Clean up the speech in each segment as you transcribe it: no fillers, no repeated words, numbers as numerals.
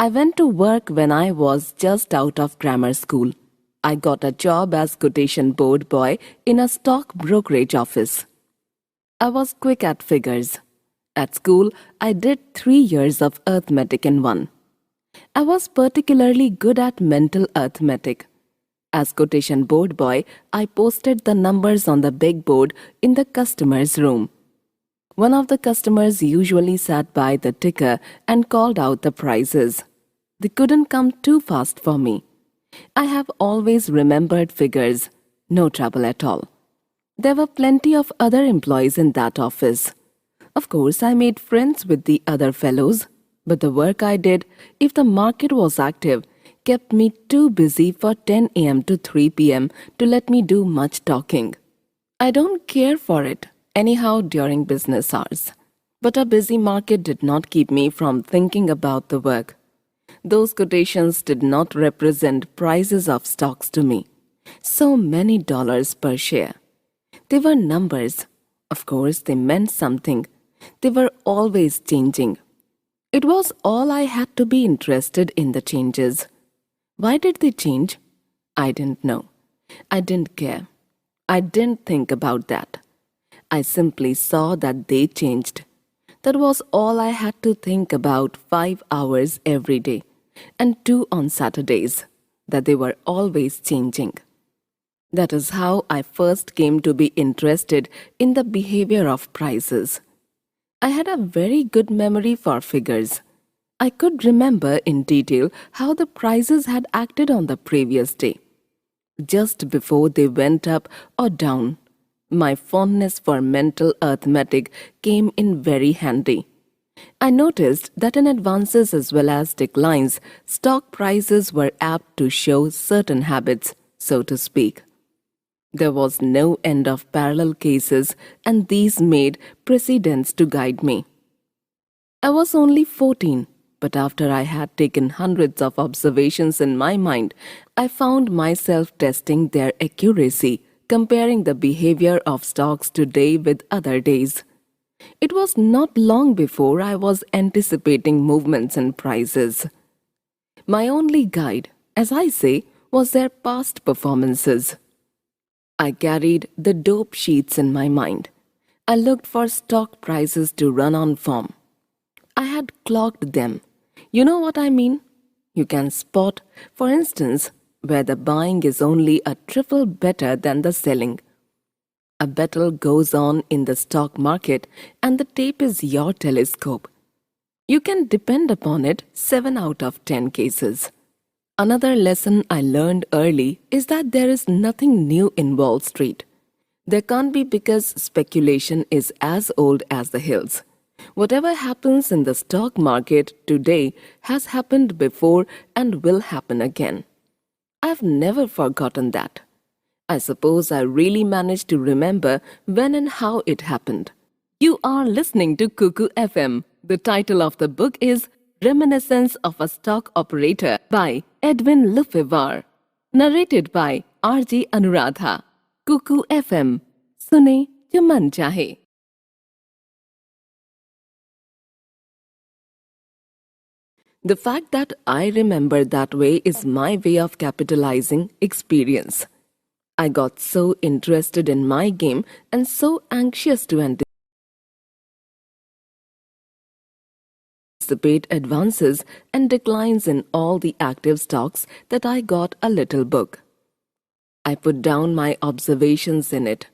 I went to work when I was just out of grammar school. I got a job as quotation board boy in a stock brokerage office. I was quick at figures. At school, I did 3 years of arithmetic in one. I was particularly good at mental arithmetic. As quotation board boy, I posted the numbers on the big board in the customer's room. One of the customers usually sat by the ticker and called out the prices. They couldn't come too fast for me. I have always remembered figures, no trouble at all. There were plenty of other employees in that office. Of course, I made friends with the other fellows, but the work I did, if the market was active, kept me too busy for 10 a.m. to 3 p.m. to let me do much talking. I don't care for it, anyhow, during business hours. But a busy market did not keep me from thinking about the work. Those quotations did not represent prices of stocks to me. So many dollars per share. They were numbers. Of course, they meant something. They were always changing. It was all I had to be interested in the changes. Why did they change? I didn't know. I didn't care. I didn't think about that. I simply saw that they changed. That was all I had to think about 5 hours every day, and 2 on Saturdays, that they were always changing. That is how I first came to be interested in the behavior of prices. I had a very good memory for figures. I could remember in detail how the prices had acted on the previous day, just before they went up or down. My fondness for mental arithmetic came in very handy. I noticed that in advances as well as declines, stock prices were apt to show certain habits, so to speak. There was no end of parallel cases, and these made precedents to guide me. I was only 14, but after I had taken hundreds of observations in my mind, I found myself testing their accuracy, comparing the behavior of stocks today with other days. It was not long before I was anticipating movements in prices. My only guide, as I say, was their past performances. I carried the dope sheets in my mind. I looked for stock prices to run on form. I had clocked them. You know what I mean? You can spot, for instance, where the buying is only a trifle better than the selling. A battle goes on in the stock market, and the tape is your telescope. You can depend upon it 7 out of 10 cases. Another lesson I learned early is that there is nothing new in Wall Street. There can't be, because speculation is as old as the hills. Whatever happens in the stock market today has happened before and will happen again. I've never forgotten that. I suppose I really managed to remember when and how it happened. You are listening to Cuckoo FM. The title of the book is Reminiscences of a Stock Operator by Edwin Lefevre. Narrated by R.J. Anuradha. Cuckoo FM. Sune jo man chahe. The fact that I remember that way is my way of capitalizing experience. I got so interested in my game and so anxious to anticipate advances and declines in all the active stocks that I got a little book. I put down my observations in it.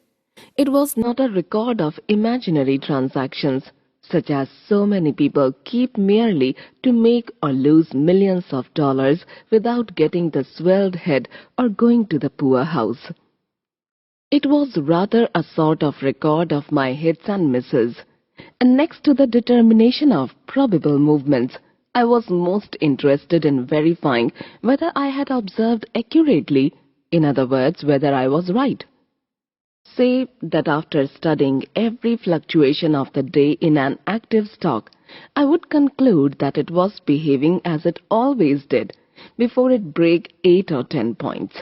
It was not a record of imaginary transactions, such as so many people keep merely to make or lose millions of dollars without getting the swelled head or going to the poorhouse. It was rather a sort of record of my hits and misses, and next to the determination of probable movements, I was most interested in verifying whether I had observed accurately, in other words, whether I was right. Say that after studying every fluctuation of the day in an active stock, I would conclude that it was behaving as it always did before it break 8 or 10 points.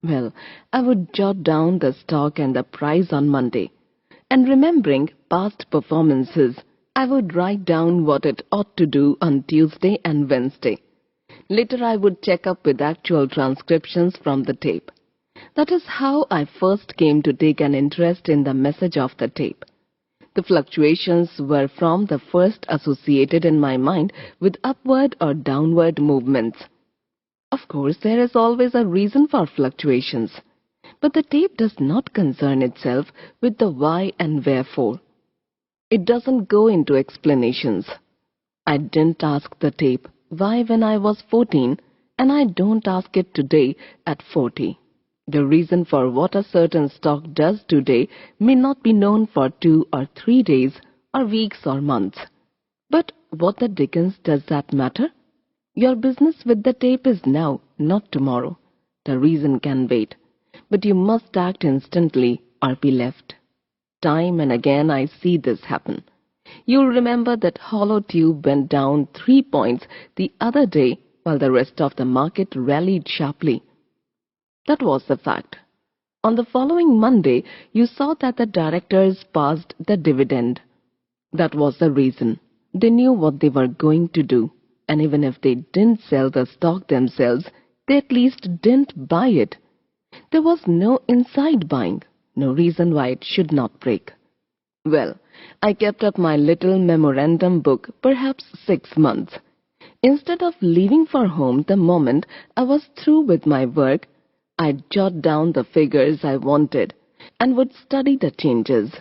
Well, I would jot down the stock and the price on Monday, and remembering past performances, I would write down what it ought to do on Tuesday and Wednesday, Later, I would check up with actual transcriptions from the tape. That is how I first came to take an interest in the message of the tape. The fluctuations were from the first associated in my mind with upward or downward movements. Of course, there is always a reason for fluctuations, but the tape does not concern itself with the why and wherefore. It doesn't go into explanations. I didn't ask the tape why when I was 14, and I don't ask it today at 40. The reason for what a certain stock does today may not be known for 2 or 3 days or weeks or months. But what the dickens does that matter? Your business with the tape is now, not tomorrow. The reason can wait, but you must act instantly or be left. Time and again I see this happen. You'll remember that hollow tube went down 3 points the other day while the rest of the market rallied sharply. That was the fact. On the following Monday, you saw that the directors passed the dividend. That was the reason. They knew what they were going to do, and even if they didn't sell the stock themselves, they at least didn't buy it. There was no inside buying, no reason why it should not break. Well, I kept up my little memorandum book perhaps 6 months. Instead of leaving for home the moment I was through with my work, I'd jot down the figures I wanted and would study the changes,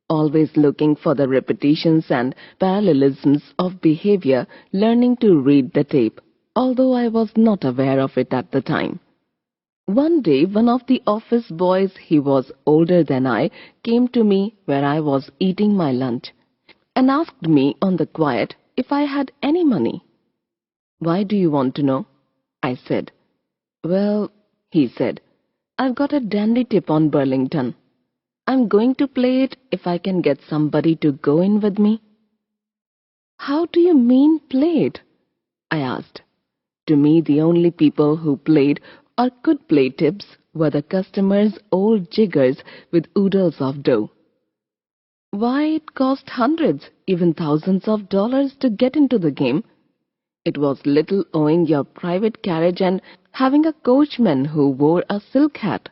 always looking for the repetitions and parallelisms of behavior, learning to read the tape, although I was not aware of it at the time. One day, one of the office boys, he was older than I, came to me where I was eating my lunch and asked me on the quiet if I had any money. "Why do you want to know?" I said. "Well," he said, "I've got a dandy tip on Burlington. I'm going to play it if I can get somebody to go in with me." "How do you mean play it?" I asked. To me, the only people who played or could play tips were the customers' old jiggers with oodles of dough. Why, it cost hundreds, even thousands of dollars to get into the game. It was little owing your private carriage and having a coachman who wore a silk hat.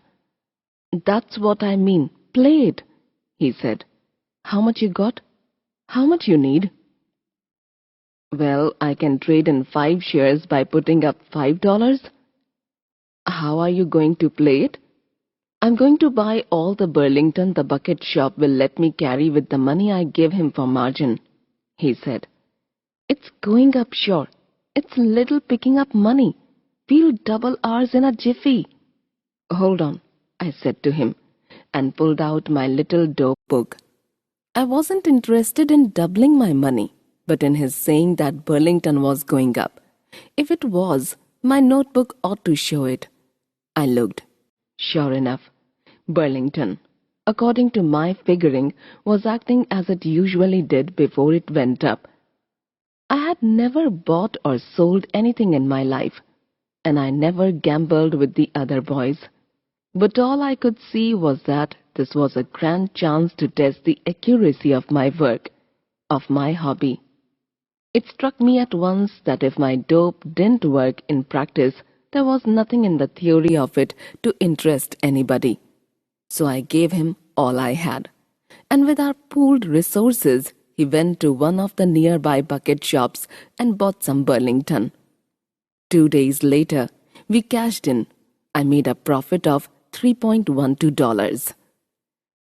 "That's what I mean, play it," he said. "How much you got? How much you need?" "Well, I can trade in 5 shares by putting up $5. "How are you going to play it?" "I'm going to buy all the Burlington the bucket shop will let me carry with the money I give him for margin," he said. "It's going up sure. It's little picking up money. We'll double ours in a jiffy." "Hold on," I said to him, and pulled out my little dope book. I wasn't interested in doubling my money, but in his saying that Burlington was going up. If it was, my notebook ought to show it. I looked. Sure enough, Burlington, according to my figuring, was acting as it usually did before it went up. I had never bought or sold anything in my life, and I never gambled with the other boys. But all I could see was that this was a grand chance to test the accuracy of my work, of my hobby. It struck me at once that if my dope didn't work in practice, there was nothing in the theory of it to interest anybody. So I gave him all I had, and with our pooled resources, he went to one of the nearby bucket shops and bought some Burlington. 2 days later, we cashed in. I made a profit of $3.12.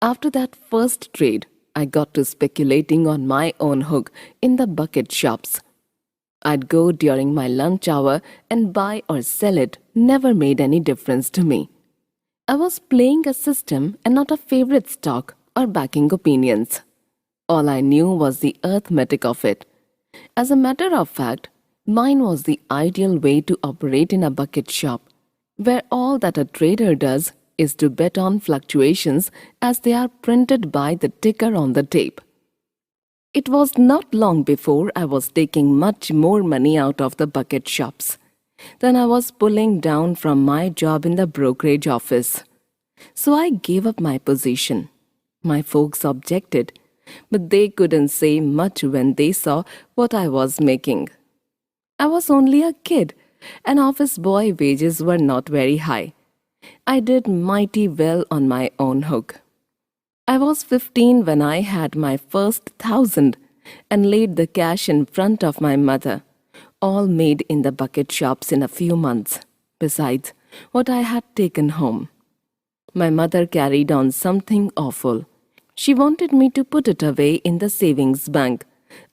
After that first trade, I got to speculating on my own hook in the bucket shops. I'd go during my lunch hour and buy or sell it never made any difference to me. I was playing a system and not a favorite stock or backing opinions. All I knew was the arithmetic of it. As a matter of fact, mine was the ideal way to operate in a bucket shop, where all that a trader does is to bet on fluctuations as they are printed by the ticker on the tape. It was not long before I was taking much more money out of the bucket shops than I was pulling down from my job in the brokerage office. So I gave up my position. My folks objected, but they couldn't say much when they saw what I was making. I was only a kid, and office boy wages were not very high. I did mighty well on my own hook. I was 15 when I had my first 1,000 and laid the cash in front of my mother, all made in the bucket shops in a few months, besides what I had taken home. My mother carried on something awful. She wanted me to put it away in the savings bank,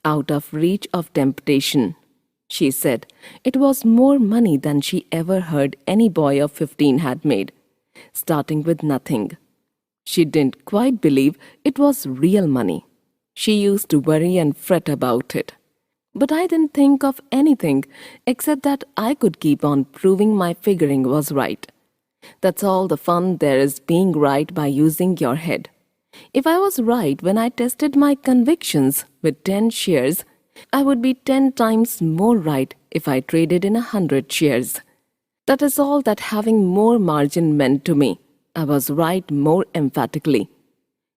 out of reach of temptation. She said it was more money than she ever heard any boy of 15 had made, starting with nothing. She didn't quite believe it was real money. She used to worry and fret about it. But I didn't think of anything except that I could keep on proving my figuring was right. That's all the fun there is being right by using your head. If I was right when I tested my convictions with 10 shares, I would be 10 times more right if I traded in 100 shares. That is all that having more margin meant to me. I was right more emphatically.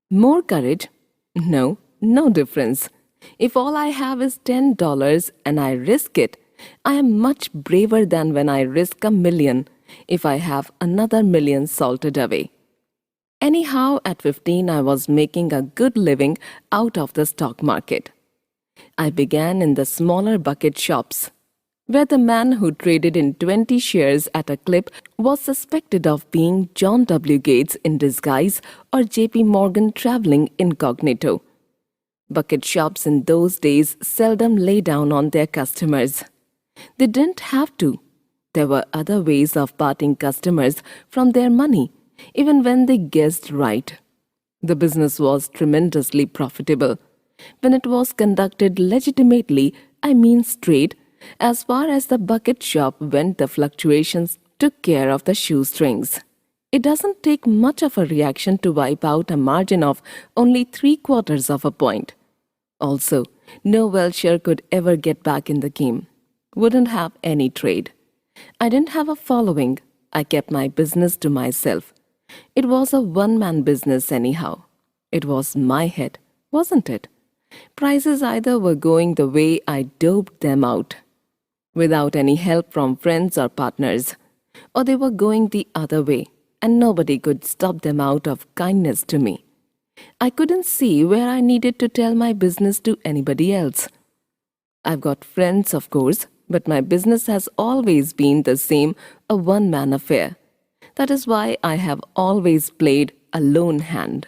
More courage? No, no difference. If all I have is $10 and I risk it, I am much braver than when I risk $1 million if I have another million salted away. Anyhow, at 15, I was making a good living out of the stock market. I began in the smaller bucket shops, where the man who traded in 20 shares at a clip was suspected of being John W. Gates in disguise or J.P. Morgan traveling incognito. Bucket shops in those days seldom lay down on their customers. They didn't have to. There were other ways of parting customers from their money, even when they guessed right. The business was tremendously profitable. When it was conducted legitimately, I mean straight, as far as the bucket shop went, the fluctuations took care of the shoestrings. It doesn't take much of a reaction to wipe out a margin of only 3/4 of a point. Also, no Welshire could ever get back in the game. Wouldn't have any trade. I didn't have a following. I kept my business to myself. It was a one-man business anyhow. It was my head, wasn't it? Prices either were going the way I doped them out, without any help from friends or partners, or they were going the other way, and nobody could stop them out of kindness to me. I couldn't see where I needed to tell my business to anybody else. I've got friends, of course, but my business has always been the same, a one-man affair. That is why I have always played a lone hand.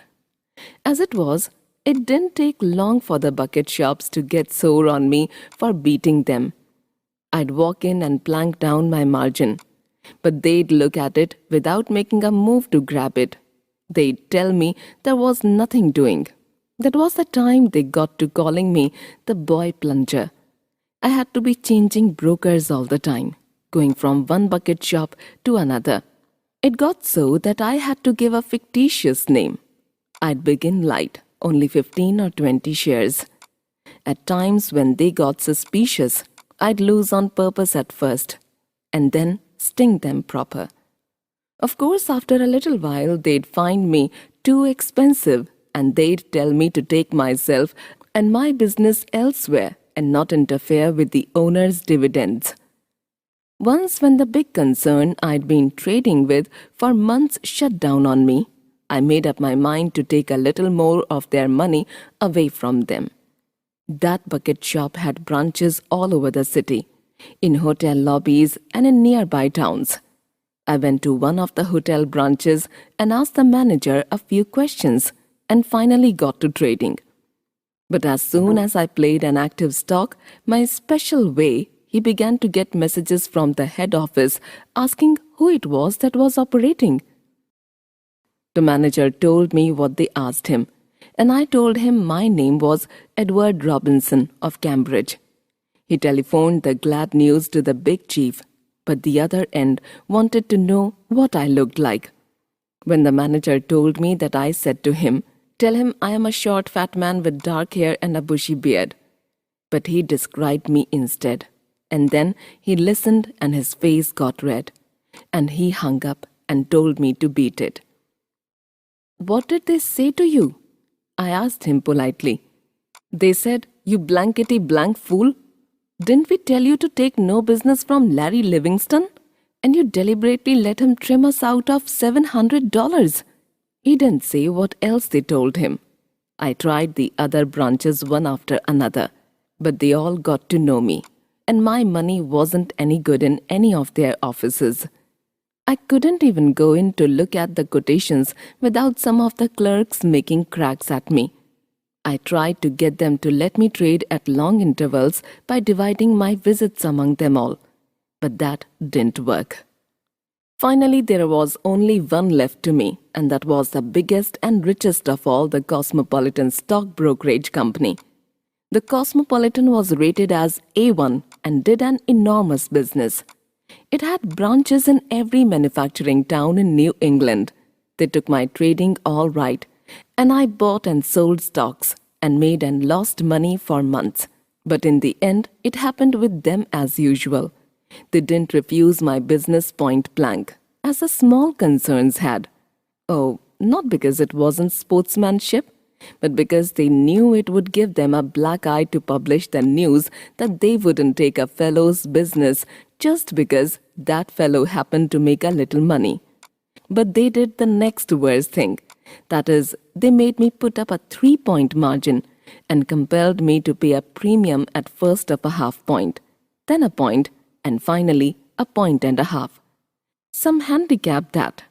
As it was, it didn't take long for the bucket shops to get sore on me for beating them. I'd walk in and plank down my margin, but they'd look at it without making a move to grab it. They'd tell me there was nothing doing. That was the time they got to calling me the boy plunger. I had to be changing brokers all the time, going from one bucket shop to another. It got so that I had to give a fictitious name. I'd begin light, only 15 or 20 shares. At times when they got suspicious, I'd lose on purpose at first, and then sting them proper. Of course, after a little while, they'd find me too expensive, and they'd tell me to take myself and my business elsewhere and not interfere with the owner's dividends. Once, when the big concern I'd been trading with for months shut down on me, I made up my mind to take a little more of their money away from them. That bucket shop had branches all over the city, in hotel lobbies and in nearby towns. I went to one of the hotel branches and asked the manager a few questions and finally got to trading. But as soon as I played an active stock, my special way, he began to get messages from the head office asking who it was that was operating. The manager told me what they asked him, and I told him my name was Edward Robinson of Cambridge. He telephoned the glad news to the big chief, but the other end wanted to know what I looked like. When the manager told me that, I said to him, "Tell him I am a short fat man with dark hair and a bushy beard." But he described me instead, and then he listened and his face got red, and he hung up and told me to beat it. "What did they say to you?" I asked him politely. "They said, 'You blankety blank fool.'" Didn't we tell you to take no business from Larry Livingston? And you deliberately let him trim us out of $700. He didn't say what else they told him. I tried the other branches one after another, but they all got to know me, and my money wasn't any good in any of their offices. I couldn't even go in to look at the quotations without some of the clerks making cracks at me. I tried to get them to let me trade at long intervals by dividing my visits among them all, but that didn't work. Finally, there was only one left to me, and that was the biggest and richest of all, the Cosmopolitan Stock Brokerage Company. The Cosmopolitan was rated as A1 and did an enormous business. It had branches in every manufacturing town in New England. They took my trading all right, and I bought and sold stocks and made and lost money for months. But in the end, it happened with them as usual. They didn't refuse my business point blank, as the small concerns had. Oh, not because it wasn't sportsmanship, but because they knew it would give them a black eye to publish the news that they wouldn't take a fellow's business just because that fellow happened to make a little money. But they did the next worst thing. That is, they made me put up a 3-point margin and compelled me to pay a premium at first of a half point, then a point, and finally a point and a half. Some handicapped that.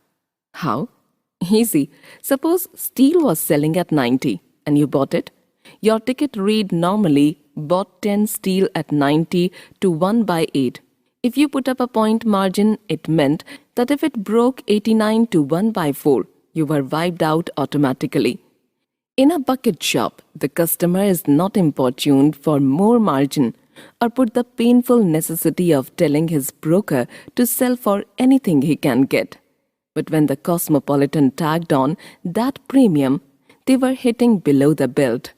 How? Easy. Suppose steel was selling at 90 and you bought it. Your ticket read normally bought 10 steel at 90 to 1 by 8. If you put up a point margin, it meant that if it broke 89 to 1 by 4, you were wiped out automatically. In a bucket shop, the customer is not importuned for more margin or put the painful necessity of telling his broker to sell for anything he can get. But when the Cosmopolitan tagged on that premium, they were hitting below the belt.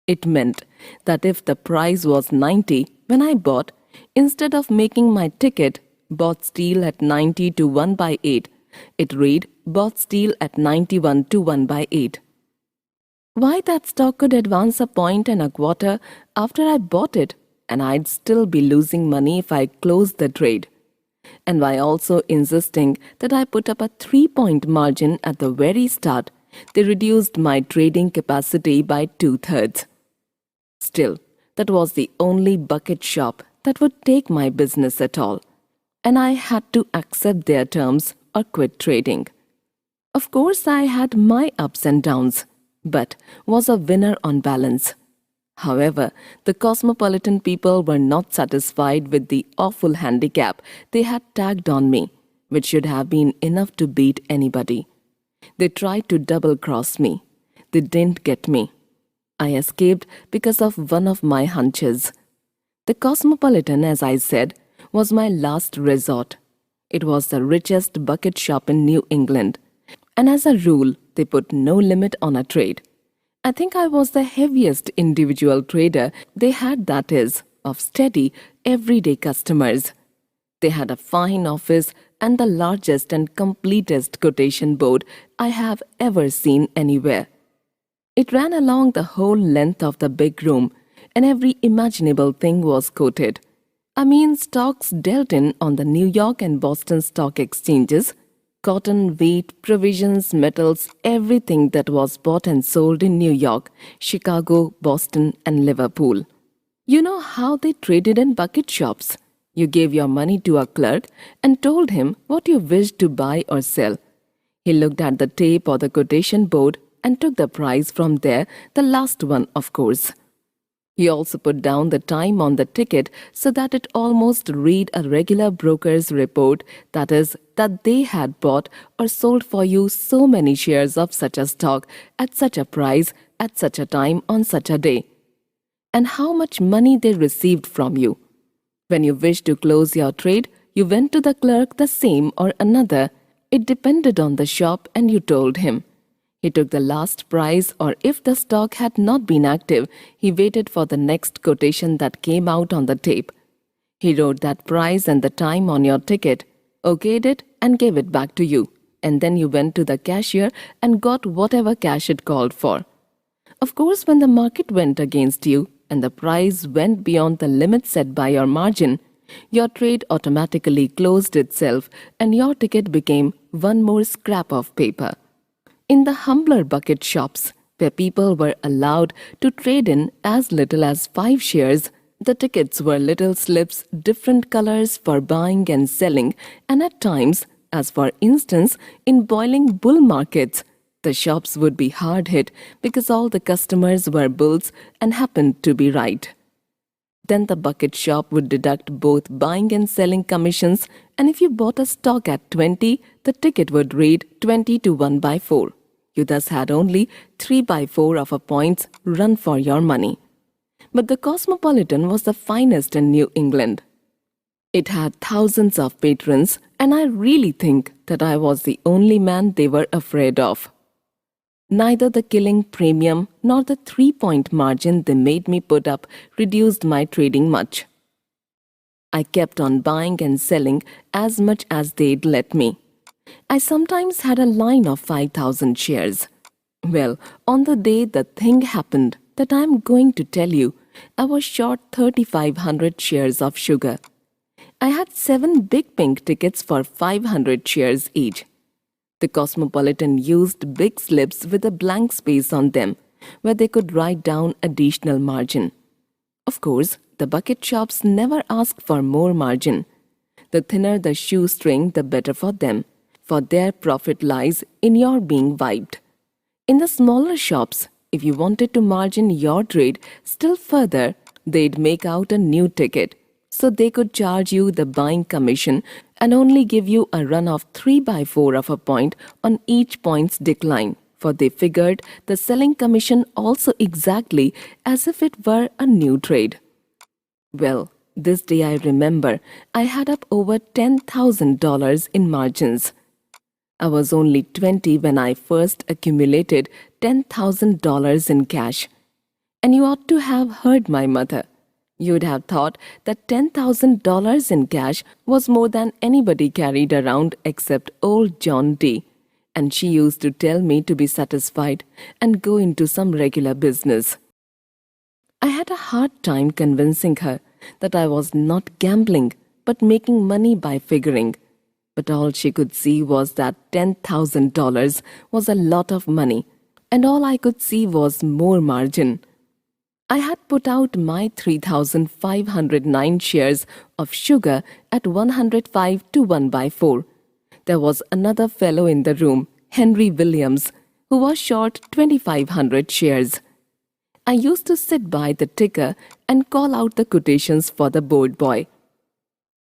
It meant that if the price was 90 when I bought, instead of making my ticket bought steel at 90 to 1 by 8, it read bought steel at 91 to 1 by 8. Why that stock could advance a point and a quarter after I bought it, and I'd still be losing money if I closed the trade. And why also insisting that I put up a 3-point margin at the very start, they reduced my trading capacity by 2/3. Still, that was the only bucket shop that would take my business at all, and I had to accept their terms or quit trading. Of course, I had my ups and downs, but was a winner on balance. However, the Cosmopolitan people were not satisfied with the awful handicap they had tagged on me, which should have been enough to beat anybody. They tried to double-cross me. They didn't get me. I escaped because of one of my hunches. The Cosmopolitan, as I said, was my last resort. It was the richest bucket shop in New England, and as a rule, they put no limit on a trade. I think I was the heaviest individual trader they had, that is, of steady, everyday customers. They had a fine office and the largest and completest quotation board I have ever seen anywhere. It ran along the whole length of the big room, and every imaginable thing was quoted. I mean, stocks dealt in on the New York and Boston stock exchanges, cotton, wheat, provisions, metals, everything that was bought and sold in New York, Chicago, Boston, and Liverpool. You know how they traded in bucket shops? You gave your money to a clerk and told him what you wished to buy or sell. He looked at the tape or the quotation board and took the price from there, the last one, of course. He also put down the time on the ticket so that it almost read a regular broker's report, that is, that they had bought or sold for you so many shares of such a stock at such a price at such a time on such a day, and how much money they received from you. When you wished to close your trade, you went to the clerk the same or another. It depended on the shop, and you told him. He took the last price, or if the stock had not been active, he waited for the next quotation that came out on the tape. He wrote that price and the time on your ticket, okayed it, and gave it back to you. And then you went to the cashier and got whatever cash it called for. Of course, when the market went against you, and the price went beyond the limit set by your margin, your trade automatically closed itself and your ticket became one more scrap of paper. In the humbler bucket shops, where people were allowed to trade in as little as 5 shares, the tickets were little slips, different colors for buying and selling, and at times, as for instance, in boiling bull markets, the shops would be hard hit because all the customers were bulls and happened to be right. Then the bucket shop would deduct both buying and selling commissions, and if you bought a stock at 20, the ticket would read 20 to 1 by 4. You thus had only 3 by 4 of a points run for your money. But the Cosmopolitan was the finest in New England. It had thousands of patrons, and I really think that I was the only man they were afraid of. Neither the killing premium nor the 3-point margin they made me put up reduced my trading much. I kept on buying and selling as much as they'd let me. I sometimes had a line of 5,000 shares. Well, on the day the thing happened that I'm going to tell you, I was short 3,500 shares of sugar. I had 7 big pink tickets for 500 shares each. The Cosmopolitan used big slips with a blank space on them, where they could write down additional margin. Of course, the bucket shops never ask for more margin. The thinner the shoestring, the better for them, for their profit lies in your being wiped. In the smaller shops, if you wanted to margin your trade still further, they'd make out a new ticket, so they could charge you the buying commission and only give you a run of 3 by 4 of a point on each point's decline, for they figured the selling commission also exactly as if it were a new trade. Well, this day I remember I had up over $10,000 in margins. I was only 20 when I first accumulated $10,000 in cash. And you ought to have heard my mother. You'd have thought that $10,000 in cash was more than anybody carried around except old John D. And she used to tell me to be satisfied and go into some regular business. I had a hard time convincing her that I was not gambling but making money by figuring. But all she could see was that $10,000 was a lot of money, and all I could see was more margin. I had put out my 3,509 shares of sugar at 105 to 1 by 4. There was another fellow in the room, Henry Williams, who was short 2,500 shares. I used to sit by the ticker and call out the quotations for the board boy.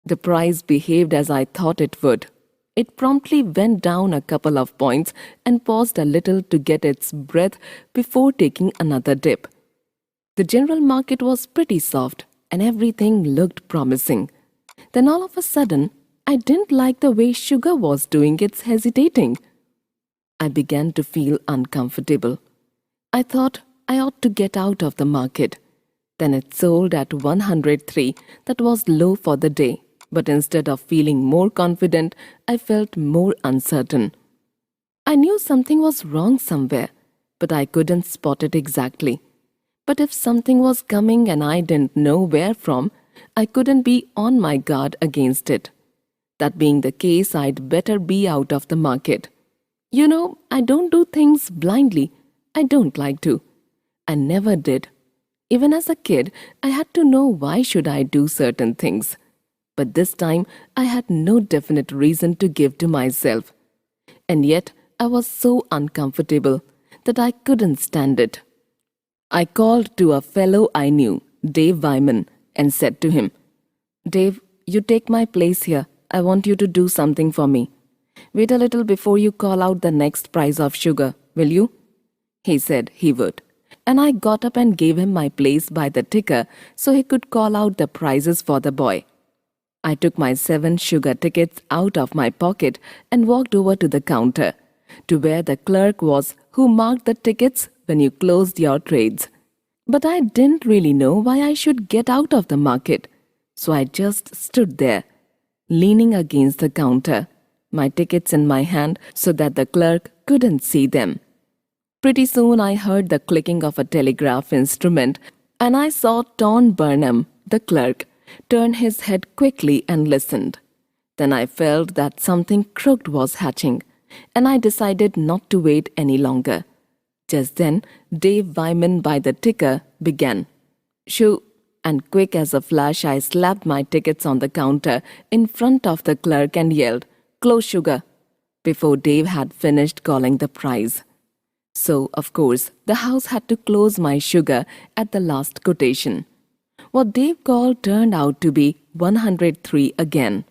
The price behaved as I thought it would. It promptly went down a couple of points and paused a little to get its breath before taking another dip. The general market was pretty soft and everything looked promising. Then all of a sudden, I didn't like the way sugar was doing its hesitating. I began to feel uncomfortable. I thought I ought to get out of the market. Then it sold at 103, that was low for the day. But instead of feeling more confident, I felt more uncertain. I knew something was wrong somewhere, but I couldn't spot it exactly. But if something was coming and I didn't know where from, I couldn't be on my guard against it. That being the case, I'd better be out of the market. You know, I don't do things blindly. I don't like to. I never did. Even as a kid, I had to know why should I do certain things. But this time, I had no definite reason to give to myself. And yet, I was so uncomfortable that I couldn't stand it. I called to a fellow I knew, Dave Wyman, and said to him, "Dave, you take my place here. I want you to do something for me. Wait a little before you call out the next price of sugar, will you?" He said he would. And I got up and gave him my place by the ticker so he could call out the prices for the boy. I took my 7 sugar tickets out of my pocket and walked over to the counter, to where the clerk was who marked the tickets when you closed your trades. But I didn't really know why I should get out of the market, so I just stood there, leaning against the counter, my tickets in my hand so that the clerk couldn't see them. Pretty soon I heard the clicking of a telegraph instrument and I saw Tom Burnham, the clerk, turn his head quickly and listened. Then I felt that something crooked was hatching, and I decided not to wait any longer. Just then, Dave Wyman by the ticker began. "Shoo!" And quick as a flash, I slapped my tickets on the counter in front of the clerk and yelled, "Close, sugar," before Dave had finished calling the price. So, of course, the house had to close my sugar at the last quotation. What Dave called turned out to be 103 again.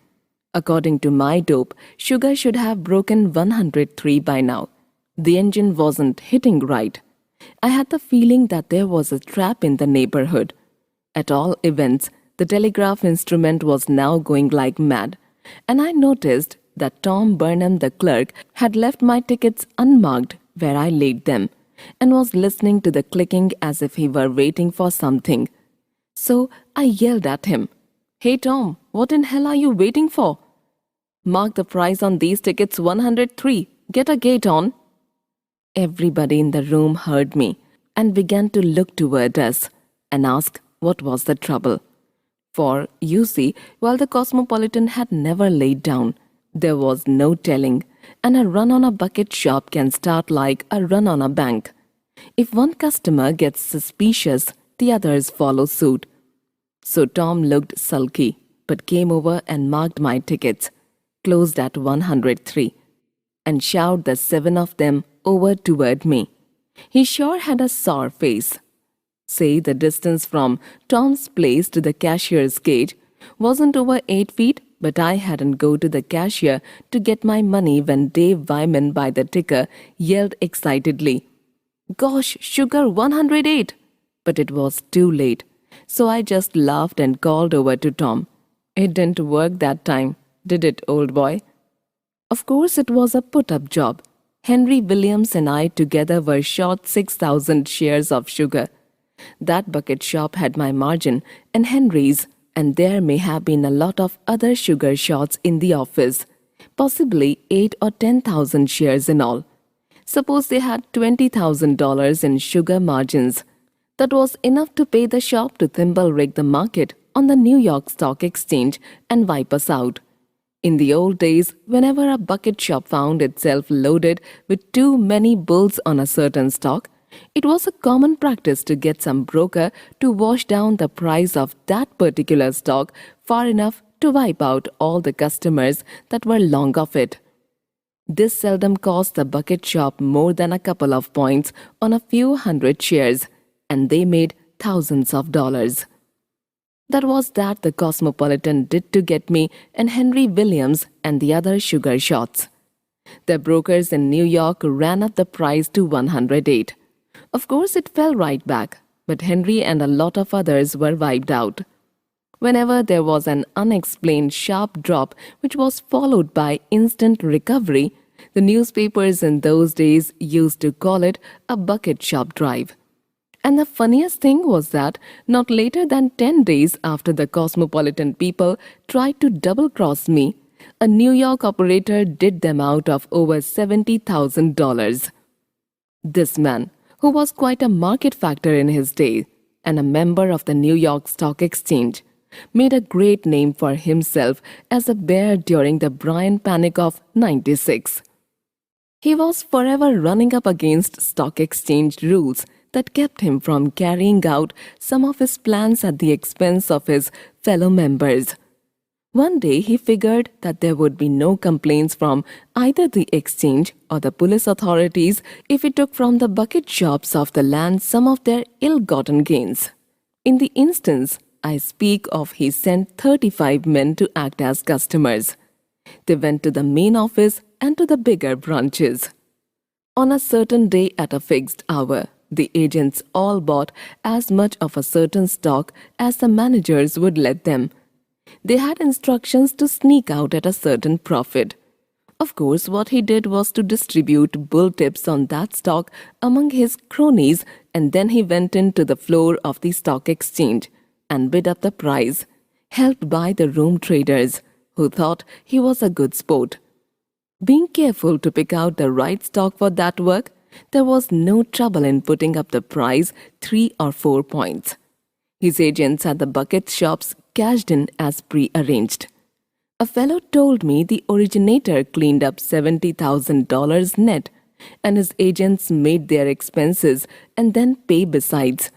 According to my dope, sugar should have broken 103 by now. The engine wasn't hitting right. I had the feeling that there was a trap in the neighborhood. At all events, the telegraph instrument was now going like mad, and I noticed that Tom Burnham the clerk had left my tickets unmarked where I laid them, and was listening to the clicking as if he were waiting for something. So I yelled at him, "Hey Tom, what in hell are you waiting for? Mark the price on these tickets 103. Get a gate on." Everybody in the room heard me and began to look toward us and ask what was the trouble. For, you see, while the Cosmopolitan had never laid down, there was no telling, and a run on a bucket shop can start like a run on a bank. If one customer gets suspicious, the others follow suit. So Tom looked sulky, but came over and marked my tickets, closed at 103, and shoved the 7 of them over toward me. He sure had a sour face. Say the distance from Tom's place to the cashier's gate wasn't over 8 feet, but I hadn't go to the cashier to get my money when Dave Wyman by the ticker yelled excitedly, "Gosh, sugar 108! But it was too late, so I just laughed and called over to Tom. It didn't work that time, did it, old boy? Of course it was a put-up job. Henry Williams and I together were short 6,000 shares of sugar. That bucket shop had my margin and Henry's, and there may have been a lot of other sugar shots in the office, possibly 8 or 10,000 shares in all. Suppose they had $20,000 in sugar margins. That was enough to pay the shop to thimble rig the market on the New York Stock Exchange and wipe us out. In the old days, whenever a bucket shop found itself loaded with too many bulls on a certain stock, it was a common practice to get some broker to wash down the price of that particular stock far enough to wipe out all the customers that were long of it. This seldom cost the bucket shop more than a couple of points on a few hundred shares, and they made thousands of dollars. That was that the Cosmopolitan did to get me and Henry Williams and the other sugar shots. The brokers in New York ran up the price to 108. Of course, it fell right back, but Henry and a lot of others were wiped out. Whenever there was an unexplained sharp drop which was followed by instant recovery, the newspapers in those days used to call it a bucket shop drive. And the funniest thing was that not later than 10 days after the Cosmopolitan people tried to double-cross me, a New York operator did them out of over $70,000. This man, who was quite a market factor in his day and a member of the New York Stock Exchange, made a great name for himself as a bear during the Bryan Panic of '96. He was forever running up against stock exchange rules that kept him from carrying out some of his plans at the expense of his fellow members. One day he figured that there would be no complaints from either the exchange or the police authorities if he took from the bucket shops of the land some of their ill-gotten gains. In the instance I speak of, he sent 35 men to act as customers. They went to the main office and to the bigger branches. On a certain day at a fixed hour, the agents all bought as much of a certain stock as the managers would let them. They had instructions to sneak out at a certain profit. Of course, what he did was to distribute bull tips on that stock among his cronies, and then he went into the floor of the stock exchange and bid up the price, helped by the room traders, who thought he was a good sport. Being careful to pick out the right stock for that work, there was no trouble in putting up the price 3 or 4 points. His agents at the bucket shops cashed in as pre-arranged. A fellow told me the originator cleaned up $70,000 net, and his agents made their expenses and then pay besides.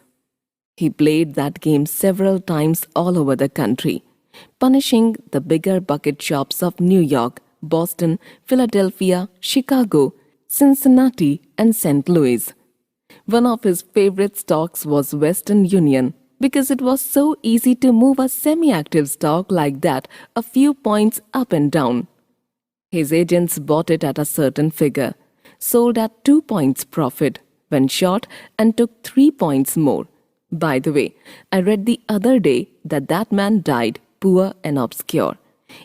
He played that game several times all over the country, punishing the bigger bucket shops of New York, Boston, Philadelphia, Chicago, Cincinnati, and St. Louis. One of his favorite stocks was Western Union because it was so easy to move a semi-active stock like that a few points up and down. His agents bought it at a certain figure, sold at 2 points profit, went short and took 3 points more. By the way, I read the other day that that man died poor and obscure.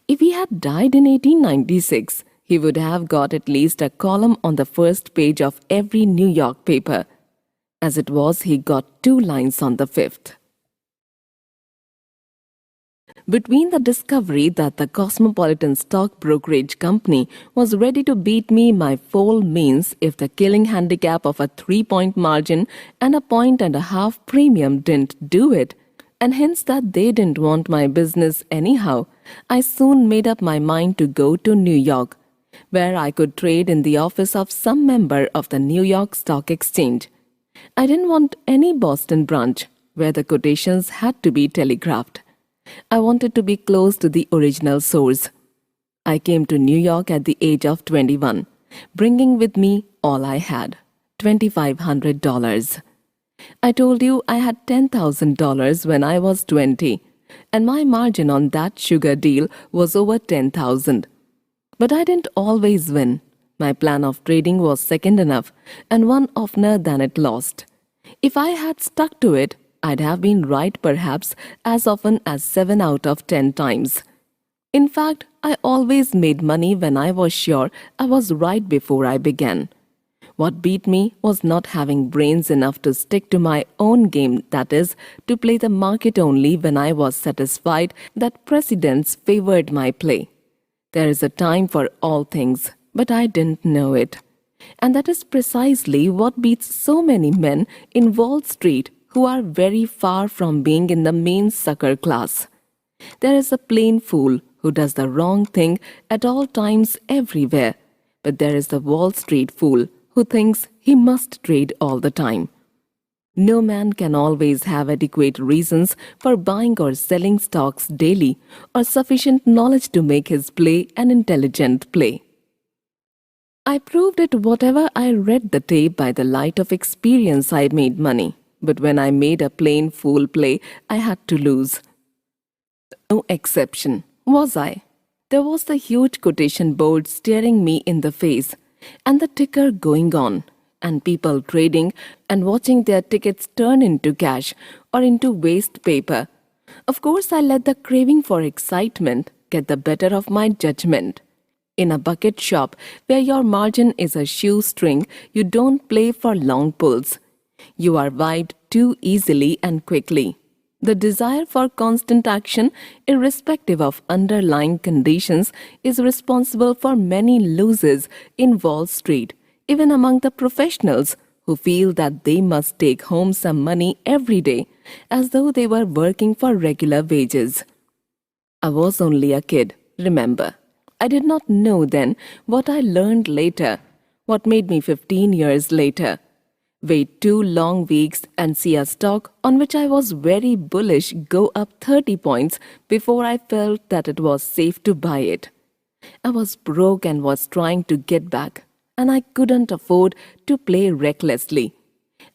If he had died in 1896, he would have got at least a column on the first page of every New York paper. As it was, he got 2 lines on the 5th. Between the discovery that the Cosmopolitan Stock Brokerage Company was ready to beat me by foal means if the killing handicap of a 3-point margin and a 1.5 premium didn't do it, and hence that they didn't want my business anyhow, I soon made up my mind to go to New York, where I could trade in the office of some member of the New York Stock Exchange. I didn't want any Boston branch, where the quotations had to be telegraphed. I wanted to be close to the original source. I came to New York at the age of 21, bringing with me all I had, $2,500. I told you I had $10,000 when I was 20, and my margin on that sugar deal was over $10,000. But I didn't always win. My plan of trading was second enough and won oftener than it lost. If I had stuck to it, I'd have been right perhaps as often as 7 out of 10 times. In fact, I always made money when I was sure I was right before I began. What beat me was not having brains enough to stick to my own game, that is, to play the market only when I was satisfied that precedents favored my play. There is a time for all things, but I didn't know it. And that is precisely what beats so many men in Wall Street who are very far from being in the main sucker class. There is a plain fool who does the wrong thing at all times everywhere, but there is the Wall Street fool who thinks he must trade all the time. No man can always have adequate reasons for buying or selling stocks daily or sufficient knowledge to make his play an intelligent play. I proved it whatever I read the tape by the light of experience I made money. But when I made a plain fool play, I had to lose. No exception, was I? There was the huge quotation board staring me in the face, and the ticker going on, and people trading and watching their tickets turn into cash or into waste paper. Of course, I let the craving for excitement get the better of my judgment. In a bucket shop where your margin is a shoestring, you don't play for long pulls. You are wiped too easily and quickly. The desire for constant action, irrespective of underlying conditions, is responsible for many losses in Wall Street, even among the professionals who feel that they must take home some money every day, as though they were working for regular wages. I was only a kid, remember. I did not know then what I learned later, what made me 15 years later. Wait 2 long weeks and see a stock on which I was very bullish go up 30 points before I felt that it was safe to buy it. I was broke and was trying to get back, and I couldn't afford to play recklessly.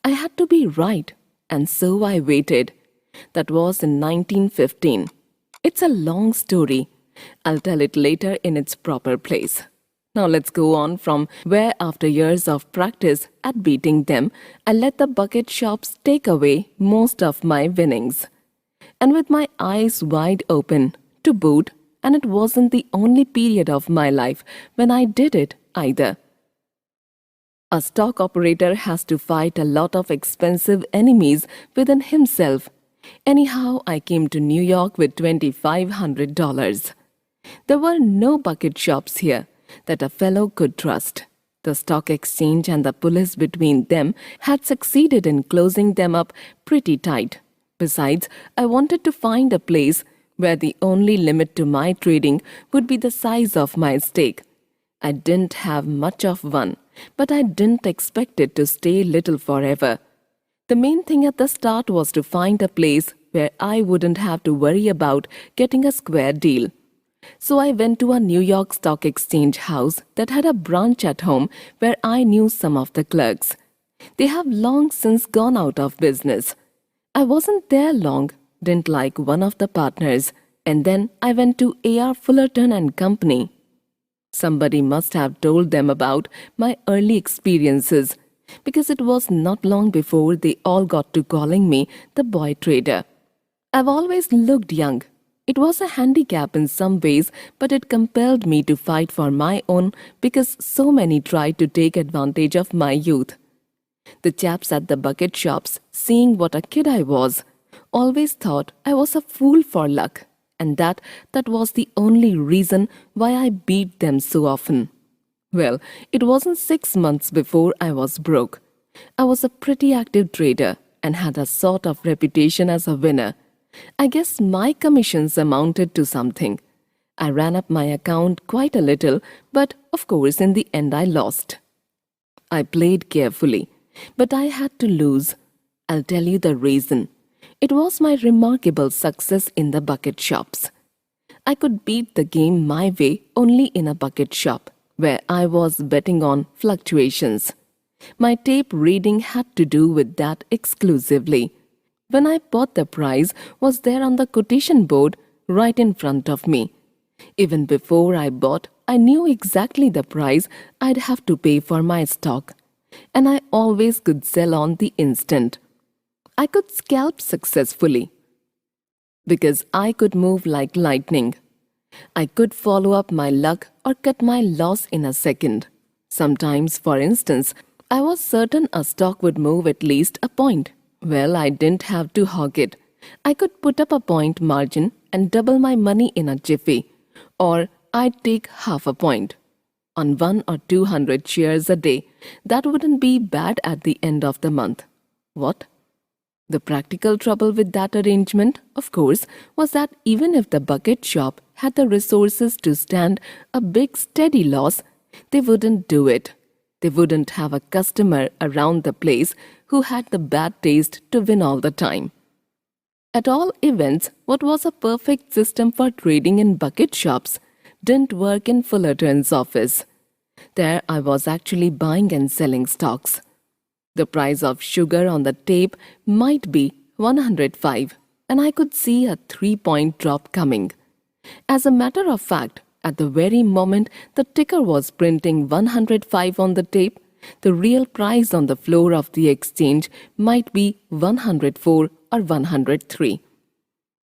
I had to be right, and so I waited. That was in 1915. It's a long story. I'll tell it later in its proper place. Now let's go on from where, after years of practice at beating them, I let the bucket shops take away most of my winnings. And with my eyes wide open, to boot, and it wasn't the only period of my life when I did it either. A stock operator has to fight a lot of expensive enemies within himself. Anyhow, I came to New York with $2,500. There were no bucket shops here that a fellow could trust. The stock exchange and the police between them had succeeded in closing them up pretty tight. Besides, I wanted to find a place where the only limit to my trading would be the size of my stake. I didn't have much of one, but I didn't expect it to stay little forever. The main thing at the start was to find a place where I wouldn't have to worry about getting a square deal. So I went to a New York Stock Exchange house that had a branch at home where I knew some of the clerks. They have long since gone out of business. I wasn't there long, didn't like one of the partners, and then I went to A.R. Fullerton and Company. Somebody must have told them about my early experiences, because it was not long before they all got to calling me the boy trader. I've always looked young. It was a handicap in some ways, but it compelled me to fight for my own because so many tried to take advantage of my youth. The chaps at the bucket shops, seeing what a kid I was, always thought I was a fool for luck, and that was the only reason why I beat them so often. Well, it wasn't 6 months before I was broke. I was a pretty active trader and had a sort of reputation as a winner. I guess my commissions amounted to something. I ran up my account quite a little, but of course in the end I lost. I played carefully, but I had to lose. I'll tell you the reason. It was my remarkable success in the bucket shops. I could beat the game my way only in a bucket shop, where I was betting on fluctuations. My tape reading had to do with that exclusively. When I bought, the price was there on the quotation board right in front of me. Even before I bought, I knew exactly the price I'd have to pay for my stock, and I always could sell on the instant. I could scalp successfully because I could move like lightning. I could follow up my luck or cut my loss in a second. Sometimes, for instance, I was certain a stock would move at least a point. Well, I didn't have to hog it. I could put up a point margin and double my money in a jiffy, or I'd take half a point. On 100 or 200 shares a day, that wouldn't be bad at the end of the month. What? The practical trouble with that arrangement, of course, was that even if the bucket shop had the resources to stand a big steady loss, they wouldn't do it. They wouldn't have a customer around the place who had the bad taste to win all the time. At all events, what was a perfect system for trading in bucket shops didn't work in Fullerton's office. There I was actually buying and selling stocks. The price of sugar on the tape might be 105, and I could see a 3-point drop coming. As a matter of fact, at the very moment the ticker was printing 105 on the tape, the real price on the floor of the exchange might be 104 or 103.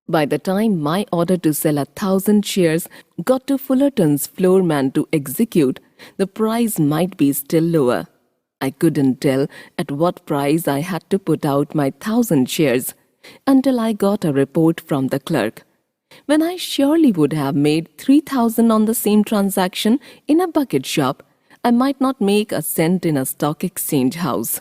By the time my order to sell 1,000 shares got to Fullerton's floor man to execute, the price might be still lower. I couldn't tell at what price I had to put out my 1,000 shares until I got a report from the clerk. When I surely would have made 3,000 on the same transaction in a bucket shop, I might not make a cent in a stock exchange house.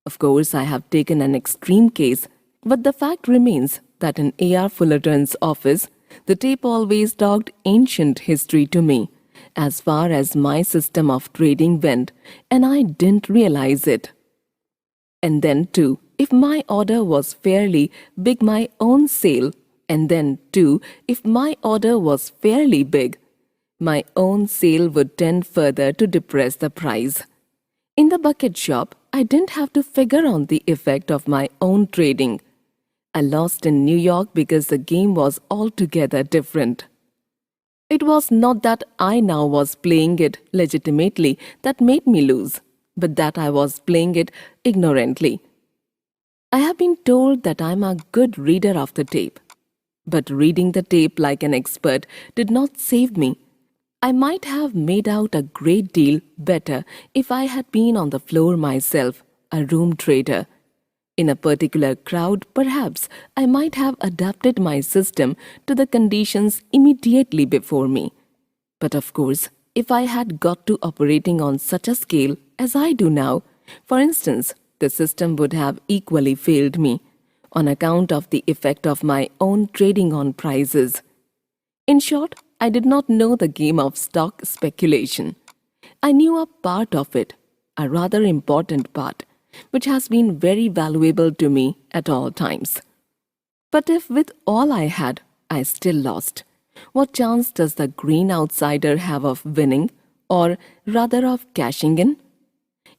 Of course, I have taken an extreme case, but the fact remains that in A.R. Fullerton's office, the tape always talked ancient history to me, as far as my system of trading went, and I didn't realize it. And then, too, if my order was fairly big, my own sale, and then, too, if my order was fairly big, my own sale would tend further to depress the price. In the bucket shop, I didn't have to figure on the effect of my own trading. I lost in New York because the game was altogether different. It was not that I now was playing it legitimately that made me lose, but that I was playing it ignorantly. I have been told that I'm a good reader of the tape, but reading the tape like an expert did not save me. I might have made out a great deal better if I had been on the floor myself, a room trader. In a particular crowd, perhaps I might have adapted my system to the conditions immediately before me. But of course, if I had got to operating on such a scale as I do now, for instance, the system would have equally failed me. on account of the effect of my own trading on prices. In short, I did not know the game of stock speculation. I knew a part of it, a rather important part, which has been very valuable to me at all times. But if with all I had, I still lost, what chance does the green outsider have of winning, or rather of cashing in?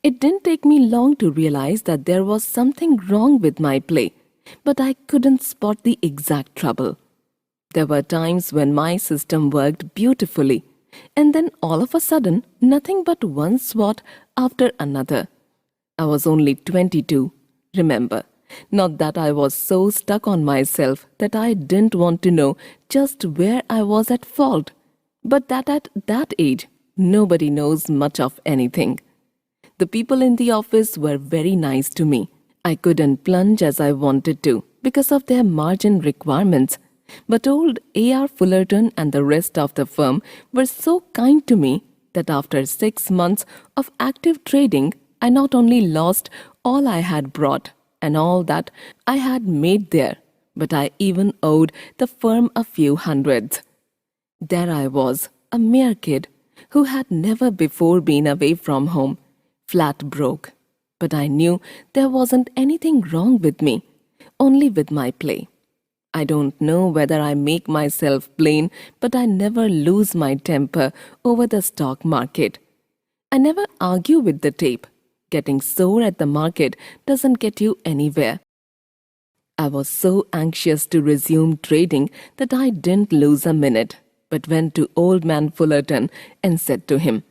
It didn't take me long to realize that there was something wrong with my play, but I couldn't spot the exact trouble. There were times when my system worked beautifully, and then all of a sudden, nothing but one swat after another. I was only 22, remember. Not that I was so stuck on myself that I didn't want to know just where I was at fault, but that at that age, nobody knows much of anything. The people in the office were very nice to me. I couldn't plunge as I wanted to because of their margin requirements, but old A.R. Fullerton and the rest of the firm were so kind to me that after 6 months of active trading, I not only lost all I had brought and all that I had made there, but I even owed the firm a few hundreds. There I was, a mere kid who had never before been away from home, flat broke. But I knew there wasn't anything wrong with me, only with my play. I don't know whether I make myself plain, but I never lose my temper over the stock market. I never argue with the tape. Getting sore at the market doesn't get you anywhere. I was so anxious to resume trading that I didn't lose a minute, but went to old man Fullerton and said to him,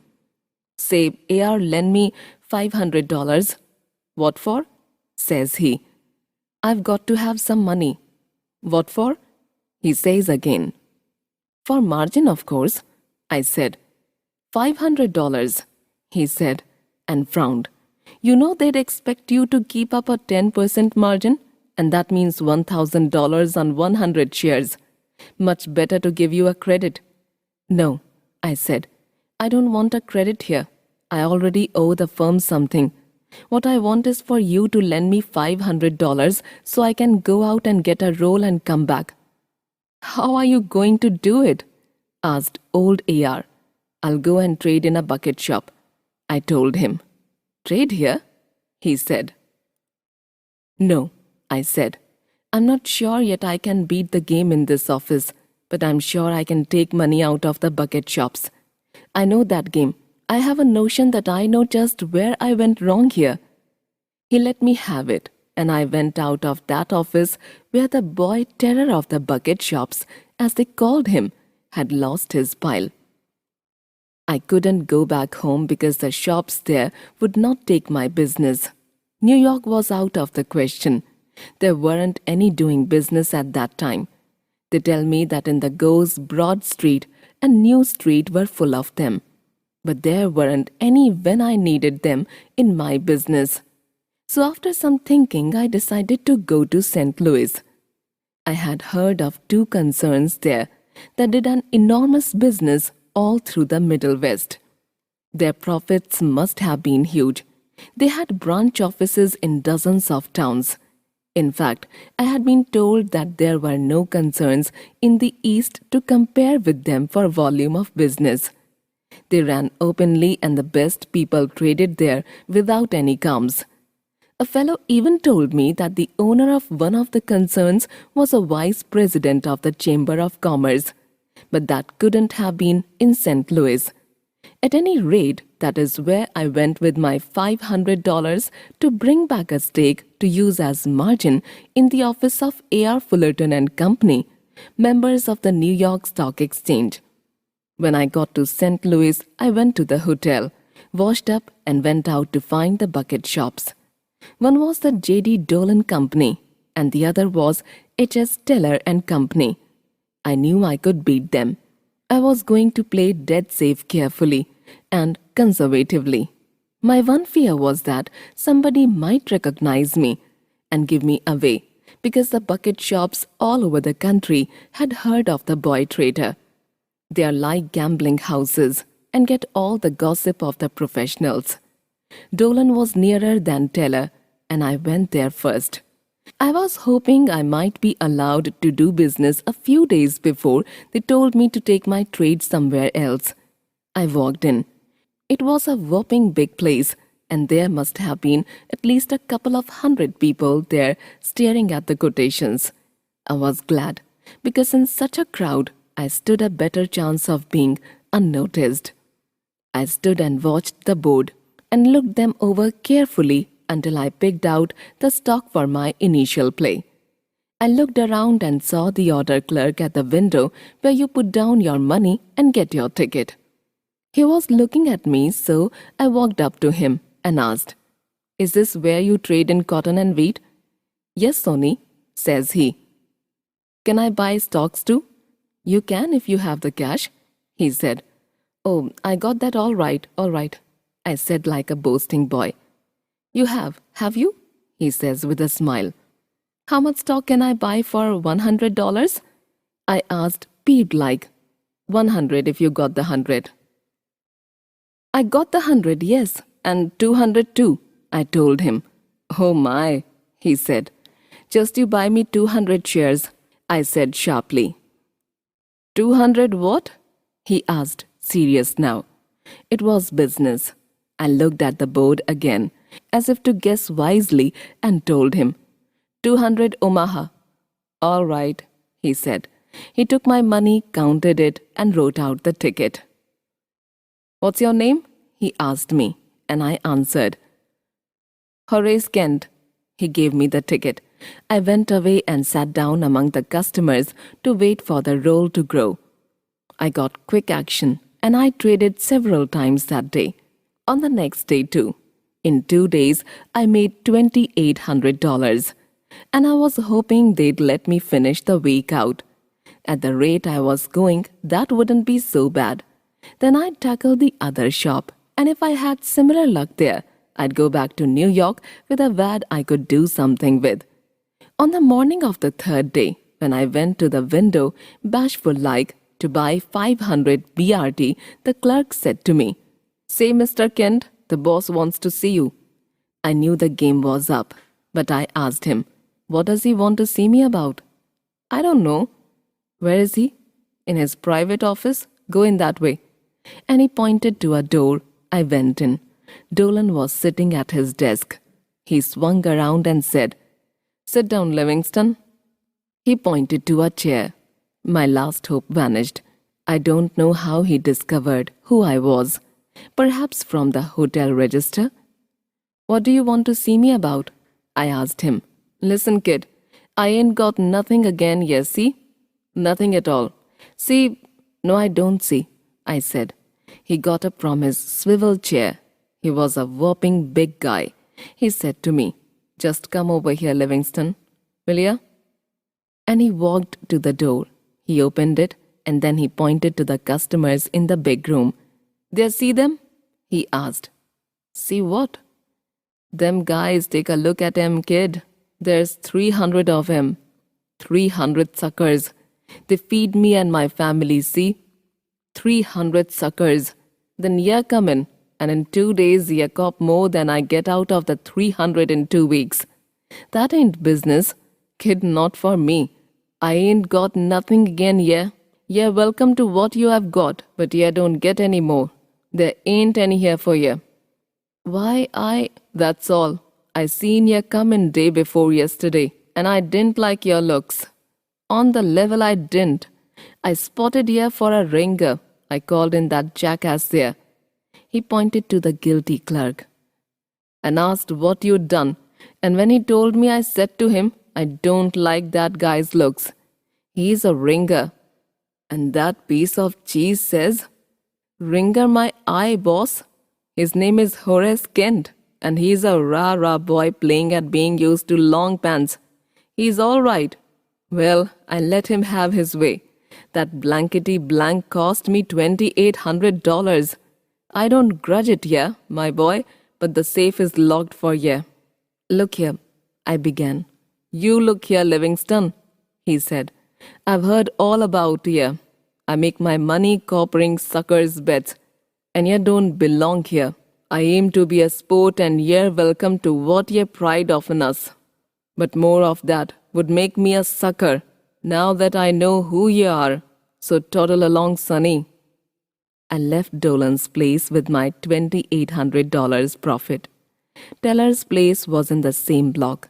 "Say, A.R. lend me $500. "What for?" says he. "I've got to have some money." "What for?" he says again. "For margin, of course," I said. $500, he said, and frowned. "You know they'd expect you to keep up a 10% margin, and that means $1,000 on 100 shares. Much better to give you a credit." "No," I said. "I don't want a credit here. I already owe the firm something. What I want is for you to lend me $500 so I can go out and get a roll and come back." "How are you going to do it?" asked old A.R. "I'll go and trade in a bucket shop," I told him. "Trade here?" he said. "No," I said. "I'm not sure yet I can beat the game in this office, but I'm sure I can take money out of the bucket shops. I know that game. I have a notion that I know just where I went wrong here." He let me have it, and I went out of that office where the boy terror of the bucket shops, as they called him, had lost his pile. I couldn't go back home because the shops there would not take my business. New York was out of the question. There weren't any doing business at that time. They tell me that in the Goes Broad Street and New Street were full of them. But there weren't any when I needed them in my business. So after some thinking, I decided to go to St. Louis. I had heard of 2 concerns there that did an enormous business all through the Middle West. Their profits must have been huge. They had branch offices in dozens of towns. In fact, I had been told that there were no concerns in the East to compare with them for volume of business. They ran openly and the best people traded there without any qualms. A fellow even told me that the owner of one of the concerns was a vice president of the Chamber of Commerce, but that couldn't have been in St. Louis. At any rate, that is where I went with my $500 to bring back a stake to use as margin in the office of A.R. Fullerton and Company, members of the New York Stock Exchange. When I got to St. Louis, I went to the hotel, washed up, and went out to find the bucket shops. One was the J.D. Dolan Company, and the other was H.S. Teller and Company. I knew I could beat them. I was going to play dead safe carefully and conservatively. My one fear was that somebody might recognize me and give me away, because the bucket shops all over the country had heard of the boy trader. They are like gambling houses and get all the gossip of the professionals. Dolan was nearer than Teller, and I went there first. I was hoping I might be allowed to do business a few days before they told me to take my trade somewhere else. I walked in. It was a whopping big place, and there must have been at least a couple of hundred people there staring at the quotations. I was glad, because in such a crowd, I stood a better chance of being unnoticed. I stood and watched the board and looked them over carefully until I picked out the stock for my initial play. I looked around and saw the order clerk at the window where you put down your money and get your ticket. He was looking at me, so I walked up to him and asked, "Is this where you trade in cotton and wheat?" "Yes, Sony," says he. "Can I buy stocks too?" "You can if you have the cash," he said. "Oh, I got that all right, I said like a boasting boy. "You have you?" he says with a smile. "How much stock can I buy for $100? I asked, peeved like. "100 if you got the 100. "I got the 100, yes, and 200 too," I told him. "Oh my," he said. "Just you buy me 200 shares," I said sharply. "200 what?" he asked, serious now. It was business. I looked at the board again, as if to guess wisely, and told him, 200 Omaha. "All right," he said. He took my money, counted it, and wrote out the ticket. "What's your name?" he asked me, and I answered. "Horace Kent." He gave me the ticket. I went away and sat down among the customers to wait for the roll to grow. I got quick action, and I traded several times that day. On the next day too. In 2 days, I made $2,800, and I was hoping they'd let me finish the week out. At the rate I was going, that wouldn't be so bad. Then I'd tackle the other shop, and if I had similar luck there, I'd go back to New York with a vad I could do something with. On the morning of the third day, when I went to the window, bashful-like, to buy 500 BRT, the clerk said to me, "Say, Mr. Kent, the boss wants to see you." I knew the game was up, but I asked him, "What does he want to see me about?" "I don't know." "Where is he?" "In his private office. Go in that way." And he pointed to a door. I went in. Dolan was sitting at his desk. He swung around and said, "Sit down, Livingston." He pointed to a chair. My last hope vanished. I don't know how he discovered who I was. Perhaps from the hotel register. "What do you want to see me about?" I asked him. "Listen, kid, I ain't got nothing again, yes, see?" "Nothing at all." "See?" "No, I don't see," I said. He got up from his swivel chair. He was a whopping big guy. He said to me, "Just come over here, Livingston, will ya?" And he walked to the door. He opened it, and then he pointed to the customers in the big room. "There, see them?" he asked. "See what?" "Them guys, take a look at 'em, kid. There's 300 of 'em. 300 suckers. They feed me and my family, see? 300 suckers. Then ye come in, and in 2 days ye cop more than I get out of the 300 in 2 weeks. That ain't business. Kid, not for me. I ain't got nothing again ye. Ye welcome to what you have got, but ye don't get any more. There ain't any here for ye." "Why, that's all. I seen ye come in day before yesterday, and I didn't like your looks. On the level I didn't. I spotted ye for a ringer. I called in that jackass there." He pointed to the guilty clerk. "And asked what you'd done, and when he told me, I said to him, I don't like that guy's looks. He's a ringer." And that piece of cheese says, "Ringer my eye, boss. His name is Horace Kent, and he's a rah-rah boy playing at being used to long pants. He's all right." Well, I let him have his way. That blankety blank cost me $2,800. I don't grudge it, yeah, my boy, but the safe is locked for ye. "Look here," I began. "You look here, Livingston," he said. "I've heard all about ye. I make my money coppering suckers' bets, and ye don't belong here. I aim to be a sport, and ye're welcome to what ye pride of in us. But more of that would make me a sucker, now that I know who you are. So toddle along, Sonny. I left Dolan's place with my $2,800 profit. Teller's place was in the same block.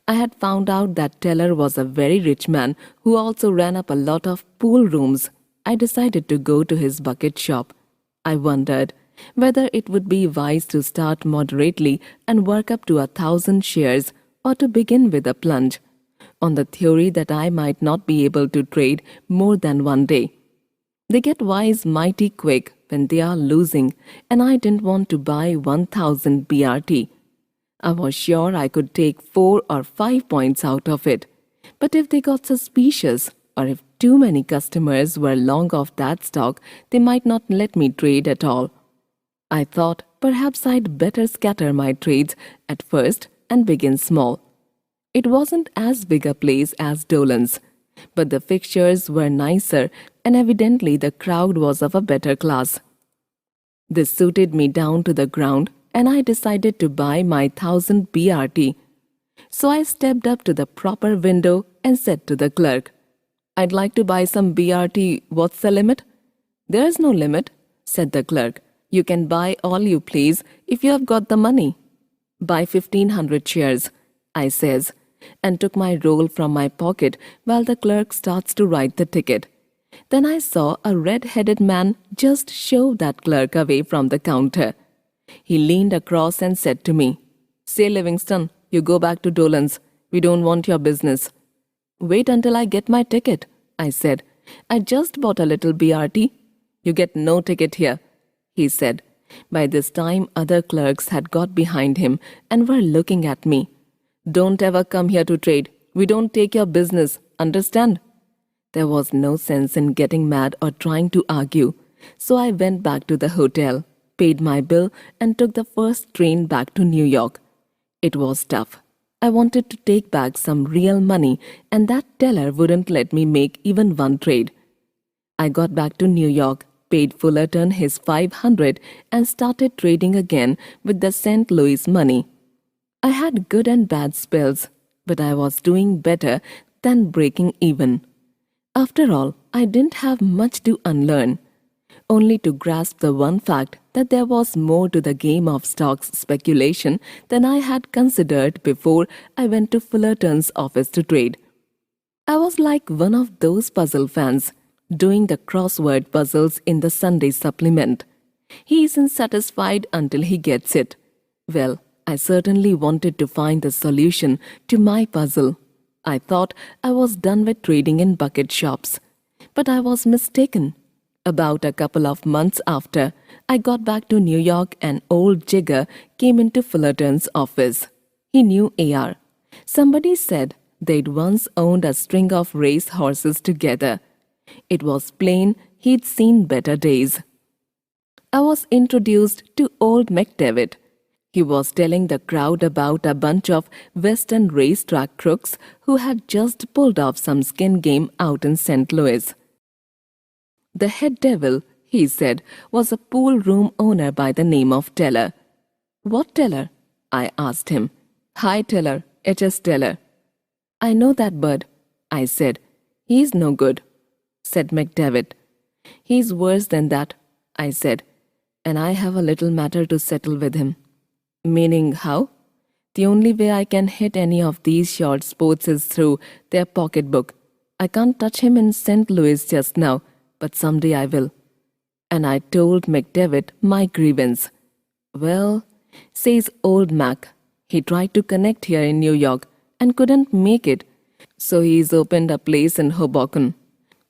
I had found out that Teller was a very rich man who also ran up a lot of pool rooms. I decided to go to his bucket shop. I wondered whether it would be wise to start moderately and work up to 1,000 shares, or to begin with a plunge, on the theory that I might not be able to trade more than one day. They get wise mighty quick when they are losing, and I didn't want to buy 1,000 BRT. I was sure I could take 4 or 5 points out of it. But if they got suspicious, or if too many customers were long of that stock, they might not let me trade at all. I thought perhaps I'd better scatter my trades at first and begin small. It wasn't as big a place as Dolan's, but the fixtures were nicer and evidently the crowd was of a better class. This suited me down to the ground, and I decided to buy my 1,000 BRT. So I stepped up to the proper window and said to the clerk, "I'd like to buy some BRT. What's the limit?" "There's no limit," said the clerk. "You can buy all you please if you have got the money." "Buy 1,500 shares," I says, and took my roll from my pocket while the clerk starts to write the ticket. Then I saw a red-headed man just shove that clerk away from the counter. He leaned across and said to me, "Say, Livingston, you go back to Dolan's. We don't want your business." "Wait until I get my ticket," I said. "I just bought a little BRT." "You get no ticket here," he said. By this time, other clerks had got behind him and were looking at me. "Don't ever come here to trade. We don't take your business. Understand?" There was no sense in getting mad or trying to argue, so I went back to the hotel, paid my bill, and took the first train back to New York. It was tough. I wanted to take back some real money, and that teller wouldn't let me make even one trade. I got back to New York, paid Fullerton his $500, and started trading again with the St. Louis money. I had good and bad spells, but I was doing better than breaking even. After all, I didn't have much to unlearn, only to grasp the one fact that there was more to the game of stocks speculation than I had considered before I went to Fullerton's office to trade. I was like one of those puzzle fans doing the crossword puzzles in the Sunday supplement. He isn't satisfied until he gets it. Well, I certainly wanted to find the solution to my puzzle. I thought I was done with trading in bucket shops, but I was mistaken. About a couple of months after, I got back to New York and old Jigger came into Fullerton's office. He knew AR. Somebody said they'd once owned a string of race horses together. It was plain he'd seen better days. I was introduced to old McDevitt. He was telling the crowd about a bunch of Western racetrack crooks who had just pulled off some skin game out in St. Louis. The head devil, he said, was a pool room owner by the name of Teller. "What Teller?" I asked him. "Hi, Teller, H.S. Teller." "I know that bird," I said. "He's no good," said McDevitt. "He's worse than that," I said, "and I have a little matter to settle with him." "Meaning how?" "The only way I can hit any of these short sports is through their pocketbook. I can't touch him in St. Louis just now, but someday I will." And I told McDevitt my grievance. "Well," says old Mac, "he tried to connect here in New York and couldn't make it, so he's opened a place in Hoboken.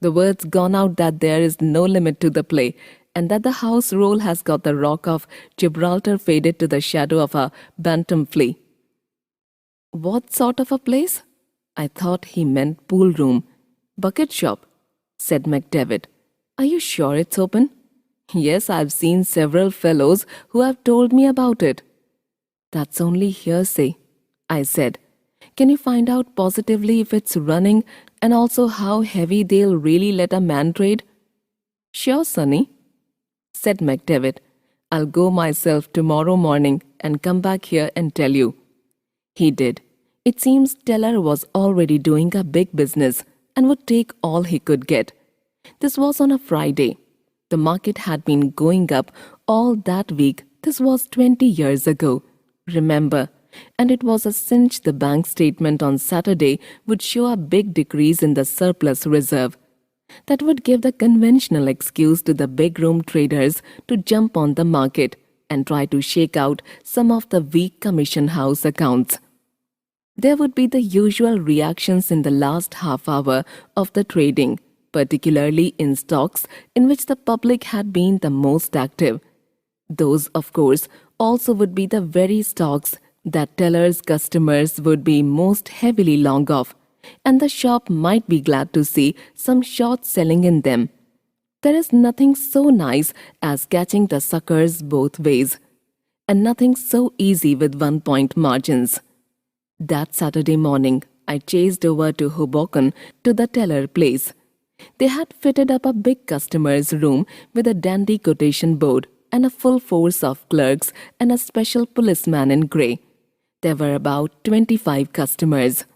The word's gone out that there is no limit to the play, and that the house roll has got the Rock of Gibraltar faded to the shadow of a bantam flea." "What sort of a place?" I thought he meant pool room. "Bucket shop," said McDevitt. "Are you sure it's open?" "Yes, I've seen several fellows who have told me about it." "That's only hearsay," I said. "Can you find out positively if it's running, and also how heavy they'll really let a man trade?" "Sure, Sonny," said McDevitt. "I'll go myself tomorrow morning and come back here and tell you." He did. It seems Teller was already doing a big business and would take all he could get. This was on a Friday. The market had been going up all that week. This was 20 years ago. Remember, and it was a cinch the bank statement on Saturday would show a big decrease in the surplus reserve. That would give the conventional excuse to the big room traders to jump on the market and try to shake out some of the weak commission house accounts. There would be the usual reactions in the last half hour of the trading, particularly in stocks in which the public had been the most active. Those, of course, also would be the very stocks that Teller's customers would be most heavily long of, and the shop might be glad to see some short selling in them. There is nothing so nice as catching the suckers both ways, and nothing so easy with 1-point margins. That Saturday morning, I chased over to Hoboken to the Teller place. They had fitted up a big customer's room with a dandy quotation board and a full force of clerks and a special policeman in grey. There were about 25 customers.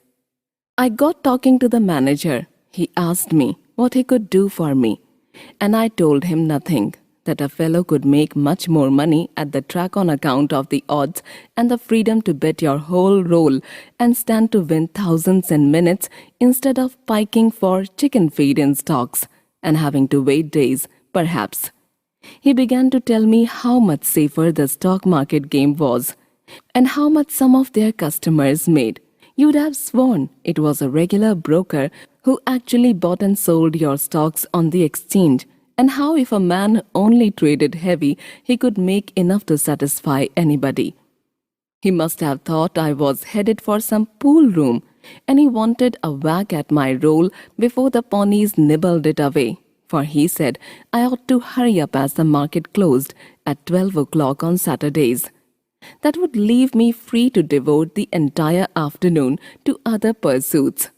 I got talking to the manager. He asked me what he could do for me, and I told him nothing, that a fellow could make much more money at the track on account of the odds and the freedom to bet your whole roll and stand to win thousands in minutes instead of piking for chicken feed in stocks and having to wait days, perhaps. He began to tell me how much safer the stock market game was and how much some of their customers made. You'd have sworn it was a regular broker who actually bought and sold your stocks on the exchange, and how if a man only traded heavy, he could make enough to satisfy anybody. He must have thought I was headed for some pool room, and he wanted a whack at my roll before the ponies nibbled it away, for he said I ought to hurry up as the market closed at 12 o'clock on Saturdays. That would leave me free to devote the entire afternoon to other pursuits.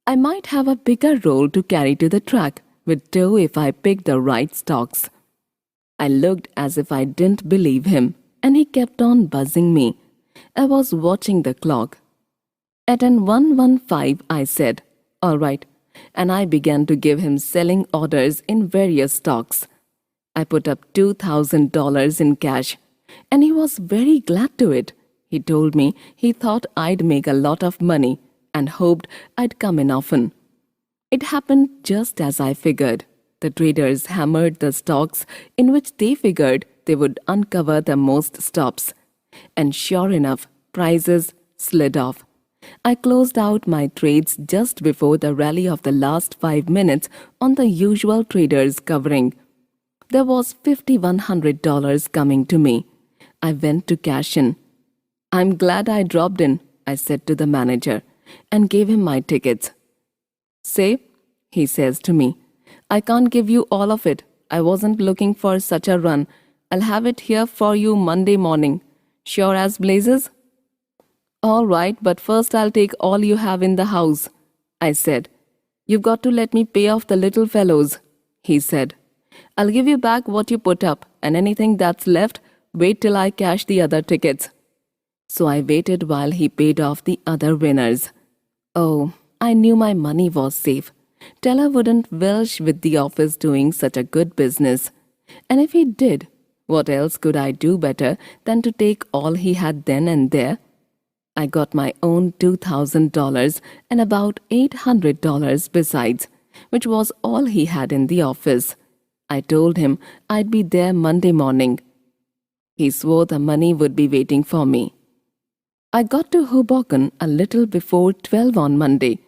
I might have a bigger roll to carry to the track with toe if I picked the right stocks. I looked as if I didn't believe him, and he kept on buzzing me. I was watching the clock. At an 1:15, I said, "All right," and I began to give him selling orders in various stocks. I put up $2,000 in cash, and he was very glad to it. He told me he thought I'd make a lot of money and hoped I'd come in often. It happened just as I figured. The traders hammered the stocks in which they figured they would uncover the most stops. And sure enough, prices slid off. I closed out my trades just before the rally of the last 5 minutes on the usual traders covering. There was $5,100 coming to me. I went to cash in. "I'm glad I dropped in," I said to the manager, and gave him my tickets. "Say," he says to me, "I can't give you all of it. I wasn't looking for such a run. I'll have it here for you Monday morning. Sure as blazes?" "All right, but first I'll take all you have in the house," I said. "You've got to let me pay off the little fellows," he said. "I'll give you back what you put up, and anything that's left, wait till I cash the other tickets." So I waited while he paid off the other winners. Oh, I knew my money was safe. Teller wouldn't welch with the office doing such a good business. And if he did, what else could I do better than to take all he had then and there? I got my own $2,000 and about $800 besides, which was all he had in the office. I told him I'd be there Monday morning. He swore the money would be waiting for me. I got to Hoboken a little before 12 on Monday.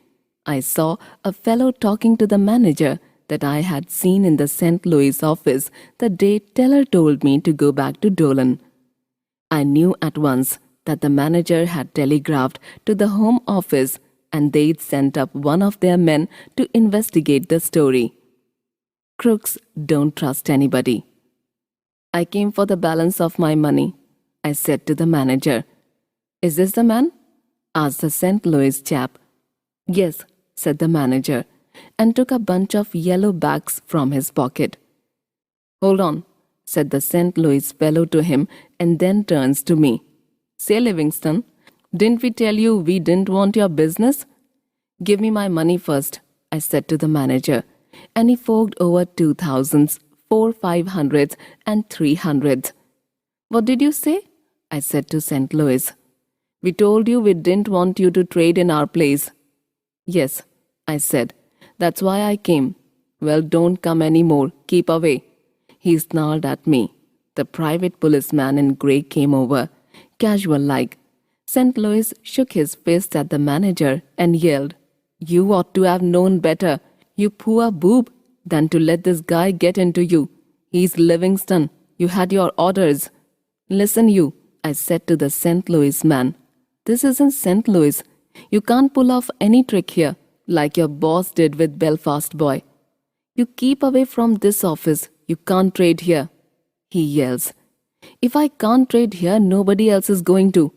I saw a fellow talking to the manager that I had seen in the St. Louis office the day Teller told me to go back to Dolan. I knew at once that the manager had telegraphed to the home office and they'd sent up one of their men to investigate the story. Crooks don't trust anybody. "I came for the balance of my money," I said to the manager. "Is this the man?" asked the St. Louis chap. "Yes," said the manager, and took a bunch of yellow backs from his pocket. "Hold on," said the St. Louis fellow to him, and then turns to me. "Say, Livingston, Didn't we tell you we didn't want your business? Give me my money first, I said to the manager, and he forked over 2,000s, 500s, and 300s. What did you say? I said to St. Louis. We told you we didn't want you to trade in our place. Yes, I said. That's why I came. Well, don't come anymore. Keep away. He snarled at me. The private policeman in grey came over, casual-like. St. Louis shook his fist at the manager and yelled, You ought to have known better, you poor boob, than to let this guy get into you. He's Livingston. You had your orders. Listen, you, I said to the St. Louis man. This isn't St. Louis. You can't pull off any trick here, like your boss did with Belfast boy. You keep away from this office. You can't trade here. He yells. If I can't trade here, nobody else is going to.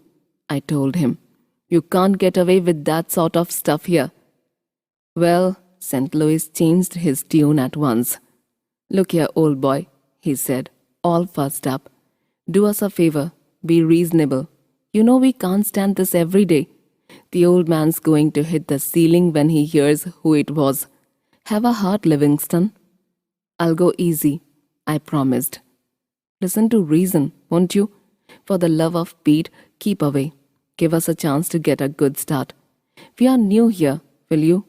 I told him. You can't get away with that sort of stuff here. Well, St. Louis changed his tune at once. Look here, old boy, he said, all fussed up. Do us a favor. Be reasonable. You know we can't stand this every day. The old man's going to hit the ceiling when he hears who it was. Have a heart, Livingston. I'll go easy, I promised. Listen to reason, won't you? For the love of Pete, keep away. Give us a chance to get a good start. We are new here, will you?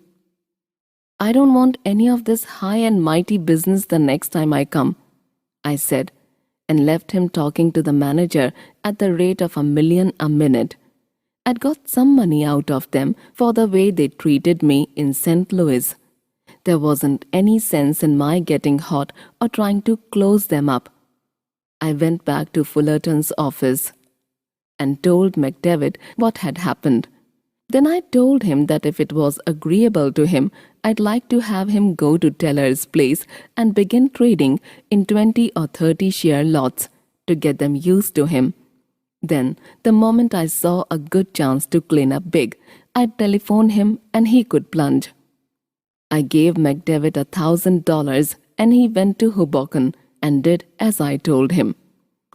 I don't want any of this high and mighty business the next time I come, I said, and left him talking to the manager at the rate of $1 million a minute. I'd got some money out of them for the way they treated me in St. Louis. There wasn't any sense in my getting hot or trying to close them up. I went back to Fullerton's office and told McDevitt what had happened. Then I told him that if it was agreeable to him, I'd like to have him go to Teller's place and begin trading in 20 or 30 share lots to get them used to him. Then, the moment I saw a good chance to clean up big, I'd telephone him and he could plunge. I gave McDevitt $1,000 and he went to Hoboken and did as I told him.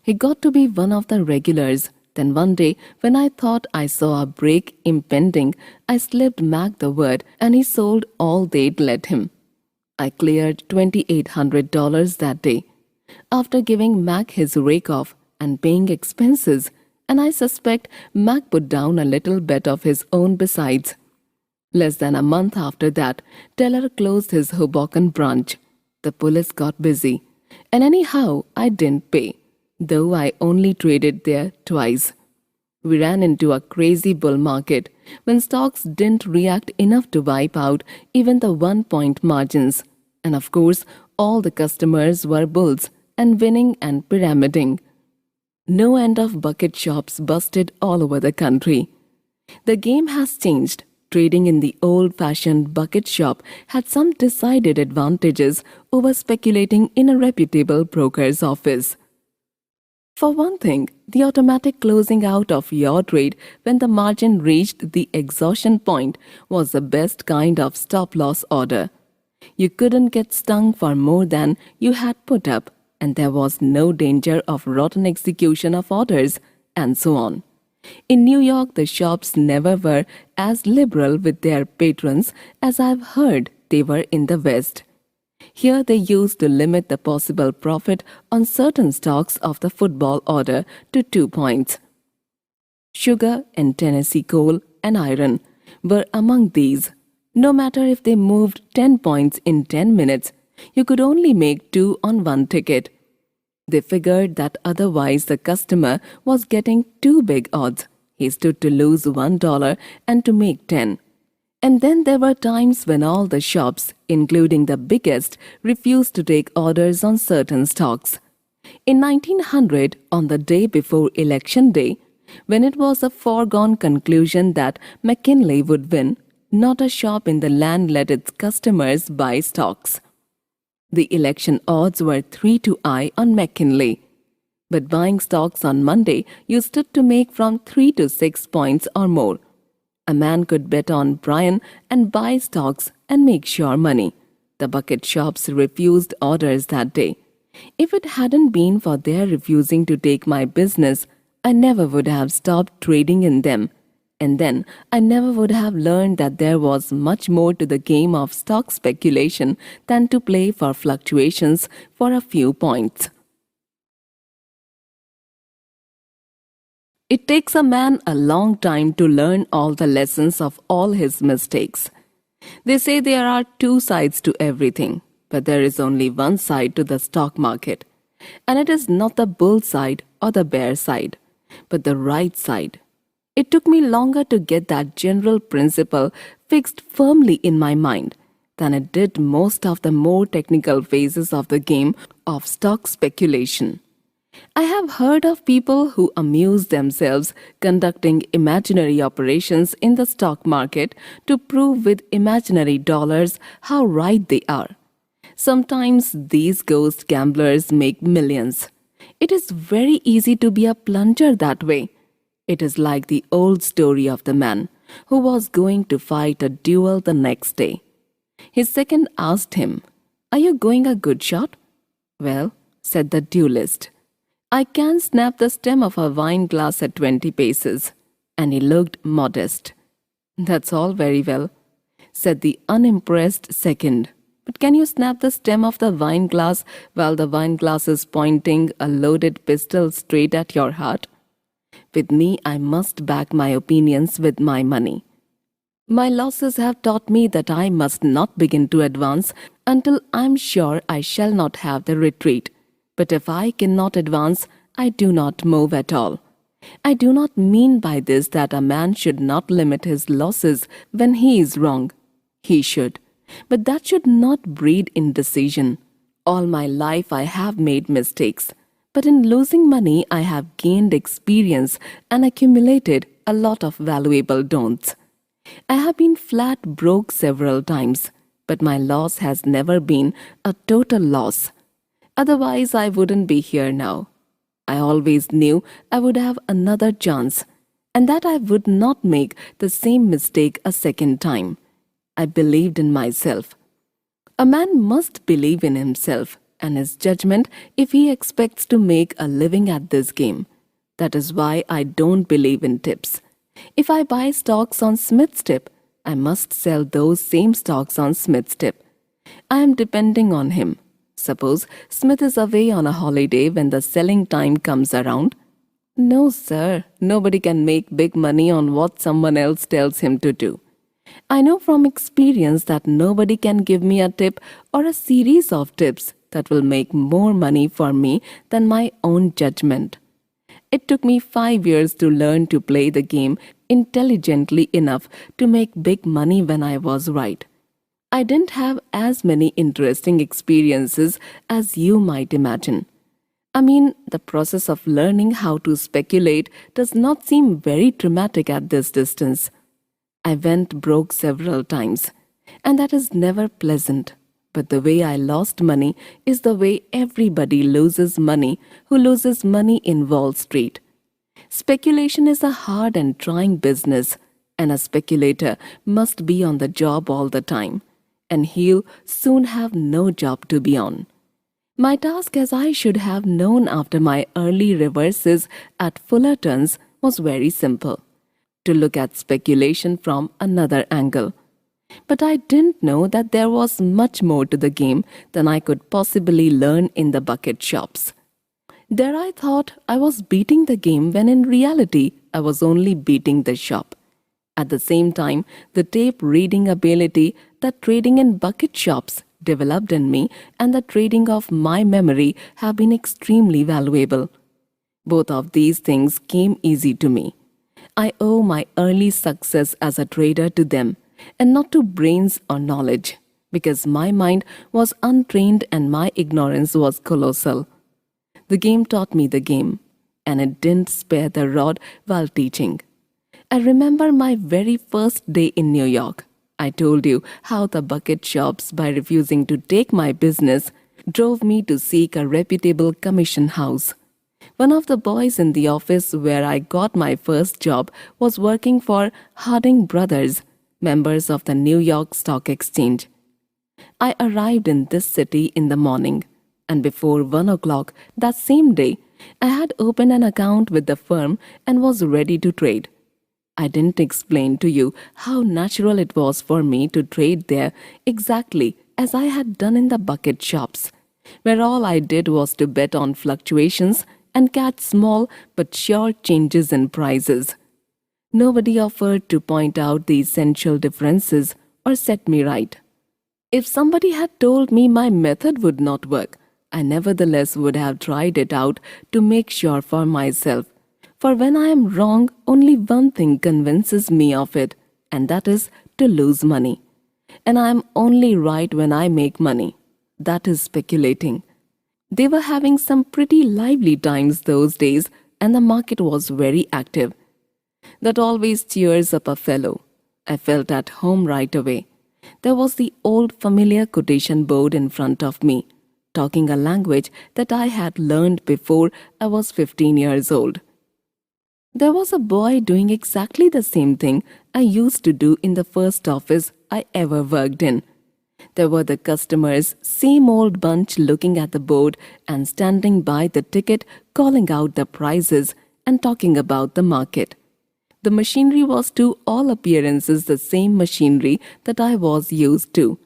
He got to be one of the regulars. Then one day, when I thought I saw a break impending, I slipped Mac the word and he sold all they'd let him. I cleared $2,800 that day, after giving Mac his rake-off and paying expenses, and I suspect Mac put down a little bet of his own besides. Less than a month after that, Teller closed his Hoboken branch. The police got busy, and anyhow I didn't pay, though I only traded there twice. We ran into a crazy bull market when stocks didn't react enough to wipe out even the 1-point margins. And of course, all the customers were bulls and winning and pyramiding. No end of bucket shops busted all over the country. The game has changed. Trading in the old-fashioned bucket shop had some decided advantages over speculating in a reputable broker's office. For one thing, the automatic closing out of your trade when the margin reached the exhaustion point was the best kind of stop-loss order. You couldn't get stung for more than you had put up, and there was no danger of rotten execution of orders, and so on. In New York, the shops never were as liberal with their patrons as I've heard they were in the West. Here they used to limit the possible profit on certain stocks of the football order to 2 points. Sugar and Tennessee coal and iron were among these. No matter if they moved 10 points in 10 minutes, you could only make 2 on one ticket. They figured that otherwise the customer was getting too big odds. He stood to lose $1 and to make 10. And then there were times when all the shops, including the biggest, refused to take orders on certain stocks. In 1900, on the day before Election Day, when it was a foregone conclusion that McKinley would win, not a shop in the land let its customers buy stocks. The election odds were 3-1 on McKinley. But buying stocks on Monday, you stood to make from 3 to 6 points or more. A man could bet on Bryan and buy stocks and make sure money. The bucket shops refused orders that day. If it hadn't been for their refusing to take my business, I never would have stopped trading in them. And then I never would have learned that there was much more to the game of stock speculation than to play for fluctuations for a few points. It takes a man a long time to learn all the lessons of all his mistakes. They say there are two sides to everything, but there is only one side to the stock market. And it is not the bull side or the bear side, but the right side. It took me longer to get that general principle fixed firmly in my mind than it did most of the more technical phases of the game of stock speculation. I have heard of people who amuse themselves conducting imaginary operations in the stock market to prove with imaginary dollars how right they are. Sometimes these ghost gamblers make millions. It is very easy to be a plunger that way. It is like the old story of the man who was going to fight a duel the next day. His second asked him, "Are you going a good shot?" "Well," said the duelist, "I can snap the stem of a wine glass at 20 paces." And he looked modest. "That's all very well," said the unimpressed second. "But can you snap the stem of the wine glass while the wine glass is pointing a loaded pistol straight at your heart?" With me, I must back my opinions with my money. My losses have taught me that I must not begin to advance until I am sure I shall not have the retreat. But if I cannot advance, I do not move at all. I do not mean by this that a man should not limit his losses when he is wrong. He should. But that should not breed indecision. All my life I have made mistakes. But in losing money, I have gained experience and accumulated a lot of valuable don'ts. I have been flat broke several times, but my loss has never been a total loss. Otherwise, I wouldn't be here now. I always knew I would have another chance, and that I would not make the same mistake a second time. I believed in myself. A man must believe in himself and his judgment if he expects to make a living at this game. That is why I don't believe in tips. If I buy stocks on Smith's tip, I must sell those same stocks on Smith's tip. I am depending on him. Suppose Smith is away on a holiday when the selling time comes around. No, sir, nobody can make big money on what someone else tells him to do. I know from experience that nobody can give me a tip or a series of tips that will make more money for me than my own judgment. It took me 5 years to learn to play the game intelligently enough to make big money when I was right. I didn't have as many interesting experiences as you might imagine. I mean, the process of learning how to speculate does not seem very dramatic at this distance. I went broke several times, and that is never pleasant. But the way I lost money is the way everybody loses money who loses money in Wall Street. Speculation is a hard and trying business, and a speculator must be on the job all the time, and he'll soon have no job to be on. My task, as I should have known after my early reverses at Fullerton's, was very simple: to look at speculation from another angle. But I didn't know that there was much more to the game than I could possibly learn in the bucket shops. There I thought I was beating the game when in reality I was only beating the shop. At the same time, the tape reading ability that trading in bucket shops developed in me and the trading of my memory have been extremely valuable. Both of these things came easy to me. I owe my early success as a trader to them, and not to brains or knowledge, because my mind was untrained and my ignorance was colossal. The game taught me the game, and it didn't spare the rod while teaching. I remember my very first day in New York. I told you how the bucket shops, by refusing to take my business, drove me to seek a reputable commission house. One of the boys in the office where I got my first job was working for Harding Brothers, members of the New York Stock Exchange. I arrived in this city in the morning, and before 1 o'clock that same day, I had opened an account with the firm and was ready to trade. I didn't explain to you how natural it was for me to trade there exactly as I had done in the bucket shops, where all I did was to bet on fluctuations and catch small but sure changes in prices. Nobody offered to point out the essential differences or set me right. If somebody had told me my method would not work, I nevertheless would have tried it out to make sure for myself. For when I am wrong, only one thing convinces me of it, and that is to lose money. And I am only right when I make money. That is speculating. They were having some pretty lively times those days, and the market was very active. That always cheers up a fellow. I felt at home right away. There was the old familiar quotation board in front of me, talking a language that I had learned before I was 15 years old. There was a boy doing exactly the same thing I used to do in the first office I ever worked in. There were the customers, same old bunch looking at the board and standing by the ticket calling out the prices and talking about the market. The machinery was to all appearances the same machinery that I was used to.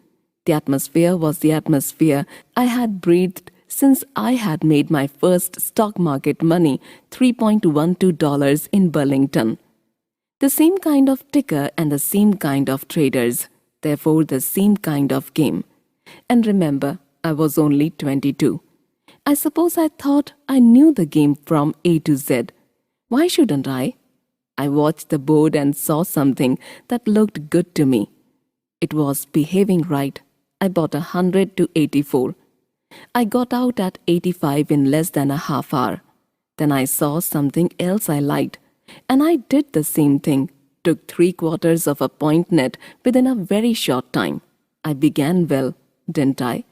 The atmosphere was the atmosphere I had breathed since I had made my first stock market money, $3.12 in Burlington. The same kind of ticker and the same kind of traders, therefore the same kind of game. And remember, I was only 22. I suppose I thought I knew the game from A to Z. Why shouldn't I? I watched the board and saw something that looked good to me. It was behaving right. I bought 100 to 84. I got out at 85 in less than a half hour. Then I saw something else I liked, and I did the same thing, took 3/4 of a point net within a very short time. I began well, didn't I?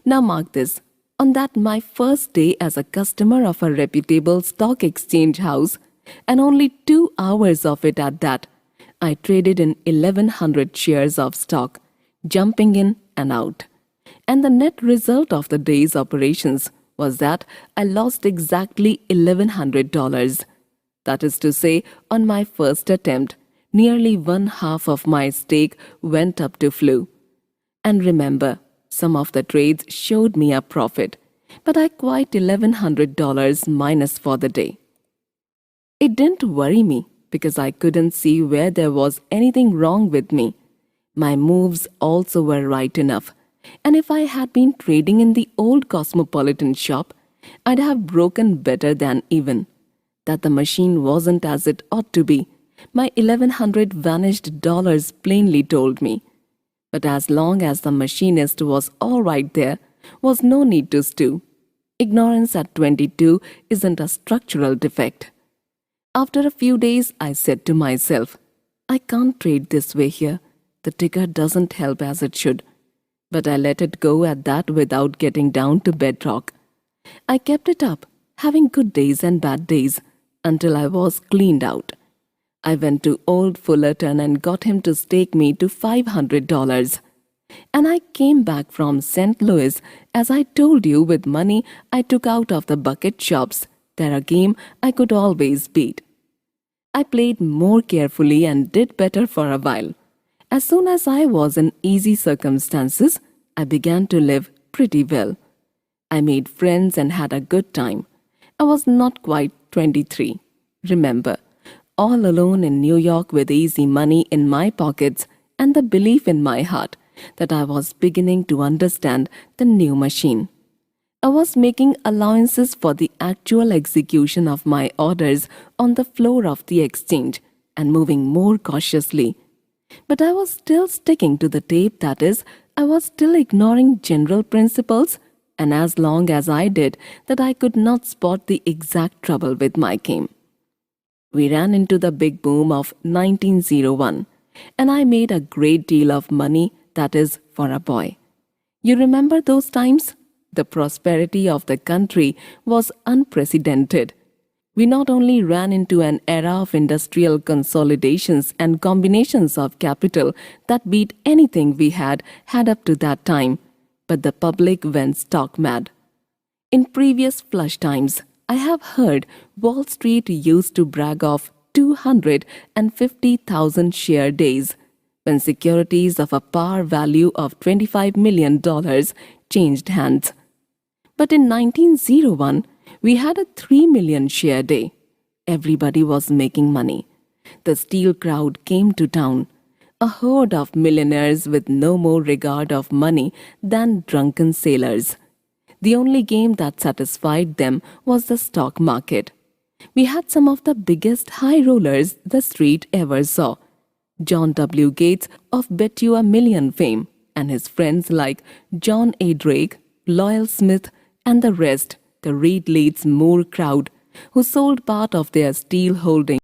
Now mark this. On that my first day as a customer of a reputable stock exchange house, and only 2 hours of it at that, I traded in 1,100 shares of stock, jumping in and out. And the net result of the day's operations was that I lost exactly $1,100. That is to say, on my first attempt, nearly 1/2 of my stake went up to flew. And remember, some of the trades showed me a profit, but I quite $1,100 minus for the day. It didn't worry me because I couldn't see where there was anything wrong with me. My moves also were right enough, and if I had been trading in the old Cosmopolitan shop, I'd have broken better than even. That the machine wasn't as it ought to be, my 1,100 vanished dollars plainly told me. But as long as the machinist was all right, there was no need to stew. Ignorance at 22 isn't a structural defect. After a few days, I said to myself, I can't trade this way here. The ticker doesn't help as it should. But I let it go at that without getting down to bedrock. I kept it up, having good days and bad days, until I was cleaned out. I went to old Fullerton and got him to stake me to $500. And I came back from St. Louis, as I told you, with money I took out of the bucket shops. They're a game I could always beat. I played more carefully and did better for a while. As soon as I was in easy circumstances, I began to live pretty well. I made friends and had a good time. I was not quite 23. Remember, all alone in New York with easy money in my pockets and the belief in my heart that I was beginning to understand the new machine. I was making allowances for the actual execution of my orders on the floor of the exchange and moving more cautiously. But I was still sticking to the tape, that is, I was still ignoring general principles, and as long as I did that, I could not spot the exact trouble with my game. We ran into the big boom of 1901, and I made a great deal of money, that is, for a boy. You remember those times? The prosperity of the country was unprecedented. We not only ran into an era of industrial consolidations and combinations of capital that beat anything we had up to that time, but the public went stock mad. In previous flush times, I have heard Wall Street used to brag of 250,000 share days, when securities of a par value of $25 million changed hands. But in 1901, we had a 3 million share day. Everybody was making money. The steel crowd came to town, a horde of millionaires with no more regard of money than drunken sailors. The only game that satisfied them was the stock market. We had some of the biggest high rollers the street ever saw. John W. Gates of Bet You a Million fame and his friends like John A. Drake, Loyal Smith, and the rest, the Reed Leeds Moore crowd, who sold part of their steel holdings